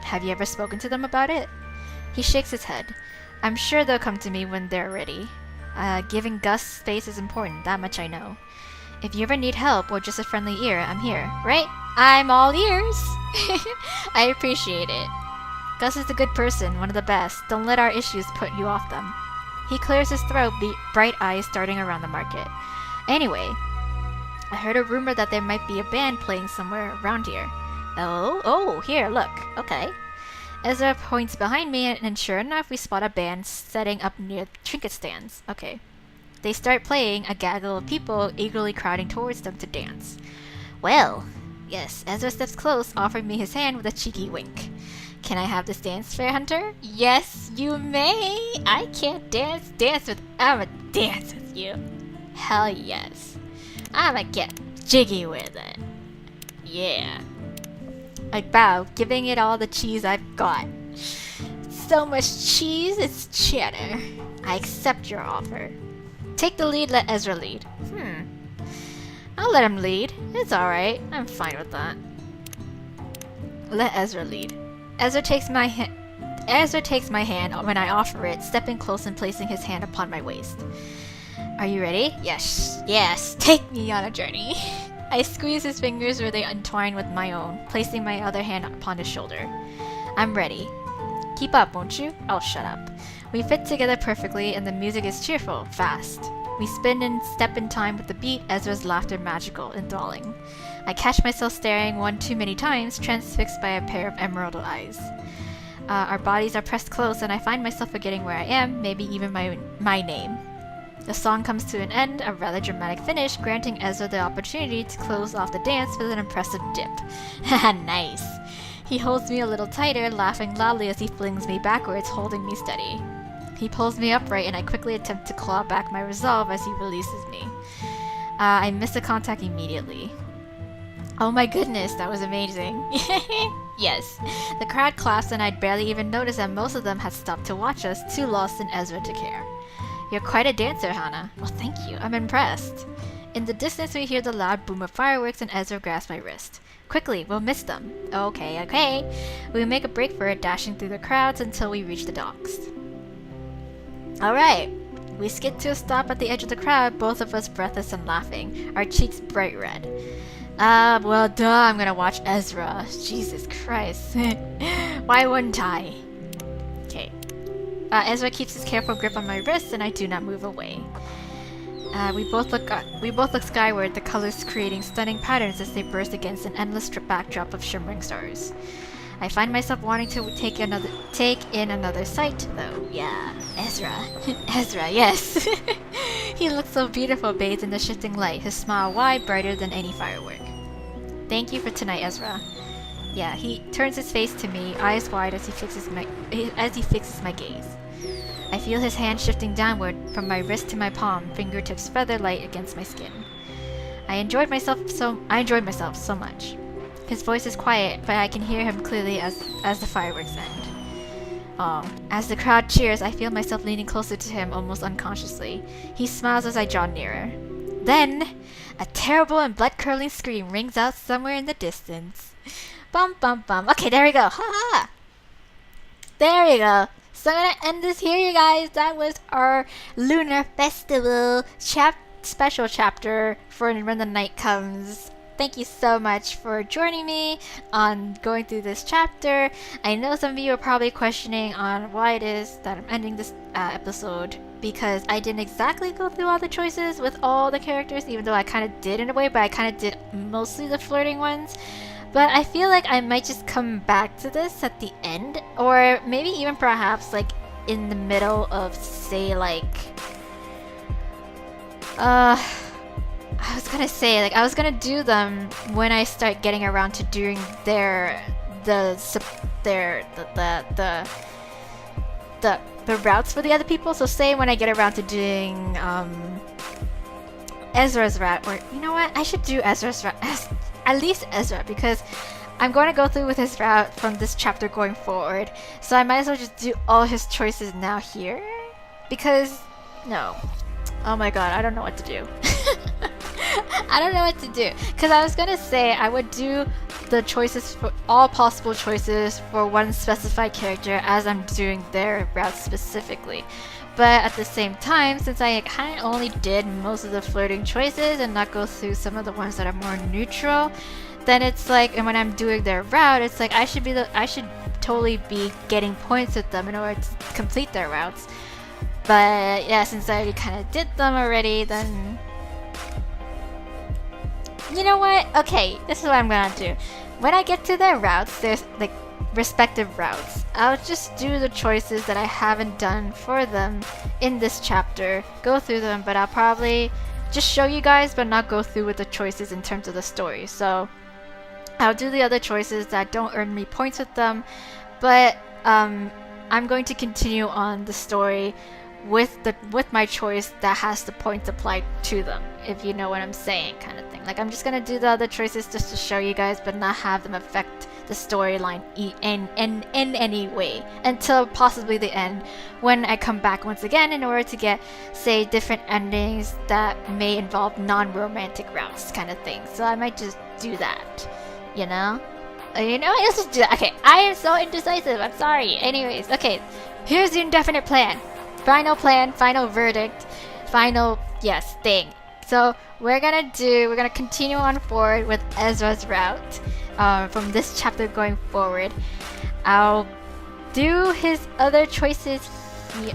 Speaker 1: Have you ever spoken to them about it? He shakes his head. I'm sure they'll come to me when they're ready. Giving Gus space is important, that much I know. If you ever need help or just a friendly ear, I'm here, right? I'm all ears! I appreciate it. Gus is a good person, one of the best. Don't let our issues put you off them. He clears his throat, bright eyes starting around the market. Anyway, I heard a rumor that there might be a band playing somewhere around here. Oh, here, look. Okay. Ezra points behind me, and sure enough, we spot a band setting up near trinket stands. Okay. They start playing, a gaggle of people eagerly crowding towards them to dance. Well, yes, Ezra steps close, offering me his hand with a cheeky wink. Can I have this dance, Fair Hunter? Yes, you may! I can't I'ma dance with you. Hell yes. I'ma get jiggy with it. Yeah. I bow, giving it all the cheese I've got. So much cheese, it's cheddar. I accept your offer. Take the lead, let Ezra lead. I'll let him lead. It's alright. I'm fine with that. Let Ezra lead. Ezra takes my hand when I offer it, stepping close and placing his hand upon my waist. Are you ready? Yes, take me on a journey. I squeeze his fingers where they entwine with my own, placing my other hand upon his shoulder. I'm ready. Keep up, won't you? Oh, shut up. We fit together perfectly, and the music is cheerful, fast. We spin and step in time with the beat, Ezra's laughter magical, enthralling. I catch myself staring one too many times, transfixed by a pair of emerald eyes. Our bodies are pressed close, and I find myself forgetting where I am, maybe even my name. The song comes to an end, a rather dramatic finish, granting Ezra the opportunity to close off the dance with an impressive dip. Haha, nice. He holds me a little tighter, laughing loudly as he flings me backwards, holding me steady. He pulls me upright, and I quickly attempt to claw back my resolve as he releases me. I miss the contact immediately. Oh my goodness, that was amazing. Yes. The crowd claps, and I'd barely even noticed that most of them had stopped to watch us, too lost in Ezra to care. You're quite a dancer, Hannah. Well, thank you. I'm impressed. In the distance, we hear the loud boom of fireworks, and Ezra grasps my wrist. Quickly, we'll miss them. Okay. We make a break for it, dashing through the crowds until we reach the docks. Alright. We skid to a stop at the edge of the crowd, both of us breathless and laughing, our cheeks bright red. Well, duh, I'm gonna watch Ezra. Jesus Christ. Why wouldn't I? Okay. Ezra keeps his careful grip on my wrist, and I do not move away. We both look skyward, the colors creating stunning patterns as they burst against an endless backdrop of shimmering stars. I find myself wanting to take in another sight, though. Yeah, Ezra. Ezra, yes. He looks so beautiful, bathed in the shifting light, his smile wide, brighter than any firework. Thank you for tonight, Ezra. Yeah, he turns his face to me, eyes wide as he fixes my gaze. I feel his hand shifting downward from my wrist to my palm, fingertips feather light against my skin. I enjoyed myself so much. His voice is quiet, but I can hear him clearly as the fireworks end. As the crowd cheers, I feel myself leaning closer to him almost unconsciously. He smiles as I draw nearer. Then, a terrible and blood-curdling scream rings out somewhere in the distance. Bum bum bum. Okay, there we go. Ha ha! There we go. So I'm gonna end this here, you guys. That was our Lunar Festival special chapter for when the night comes. Thank you so much for joining me on going through this chapter. I know some of you are probably questioning on why it is that I'm ending this episode, because I didn't exactly go through all the choices with all the characters, even though I kind of did in a way, but I kind of did mostly the flirting ones. But I feel like I might just come back to this at the end, or maybe even perhaps like in the middle of, say, like I was gonna do them when I start getting around to doing the routes for the other people. So say when I get around to doing Ezra's route, or you know what, I should do Ezra's route, at least Ezra, because I'm going to go through with his route from this chapter going forward. So I might as well just do all his choices now here, because No. Oh my god, I don't know what to do. I don't know what to do. Because I was gonna say I would do the choices for all possible choices for one specified character as I'm doing their routes specifically. But at the same time, since I kind of only did most of the flirting choices and not go through some of the ones that are more neutral, then it's like, and when I'm doing their route, it's like I should totally be getting points with them in order to complete their routes. But yeah, since I already kind of did them already, then you know what? Okay, this is what I'm gonna do. When I get to their routes, there's like respective routes. I'll just do the choices that I haven't done for them in this chapter, go through them, but I'll probably just show you guys but not go through with the choices in terms of the story. So I'll do the other choices that don't earn me points with them, but I'm going to continue on the story with my choice that has the points applied to them, if you know what I'm saying, kind of thing. Like I'm just gonna do the other choices just to show you guys, but not have them affect the storyline in any way until possibly the end, when I come back once again in order to get, say, different endings that may involve non-romantic routes, kind of thing. So I might just do that, you know? You know what? Let's just do that. Okay, I am so indecisive. I'm sorry. Anyways, okay, here's the indefinite plan. Final plan, final verdict, final, yes, thing. So we're gonna continue on forward with Ezra's route from this chapter going forward. I'll do his other choices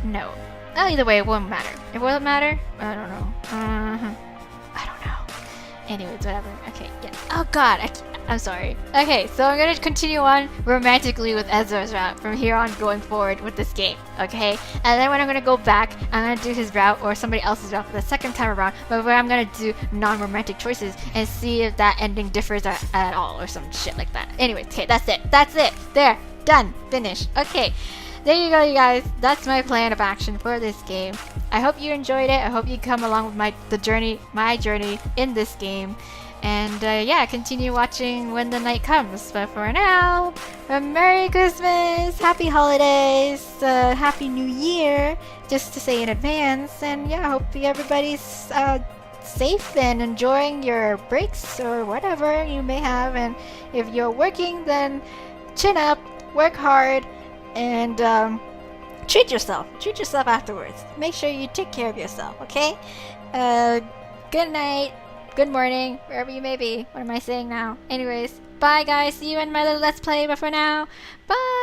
Speaker 1: no. Oh, either way, it won't matter. It won't matter? I don't know. I don't know. Anyways, whatever. Okay, yeah. Oh god, I'm sorry. Okay, so I'm gonna continue on romantically with Ezra's route from here on going forward with this game, okay? And then when I'm gonna go back, I'm gonna do his route or somebody else's route for the second time around, but where I'm gonna do non-romantic choices and see if that ending differs at all or some shit like that. Anyways, okay, that's it. That's it. There. Done. Finished. Okay. There you go, you guys. That's my plan of action for this game. I hope you enjoyed it. I hope you come along with my journey in this game. And yeah, continue watching when the night comes. But for now, a Merry Christmas, Happy Holidays, Happy New Year, just to say in advance. And yeah, I hope everybody's safe and enjoying your breaks or whatever you may have. And if you're working, then chin up, work hard, and treat yourself. Treat yourself afterwards. Make sure you take care of yourself, okay? Good night. Good morning, wherever you may be. What am I saying now? Anyways, bye guys. See you in my little Let's Play, but for now, bye!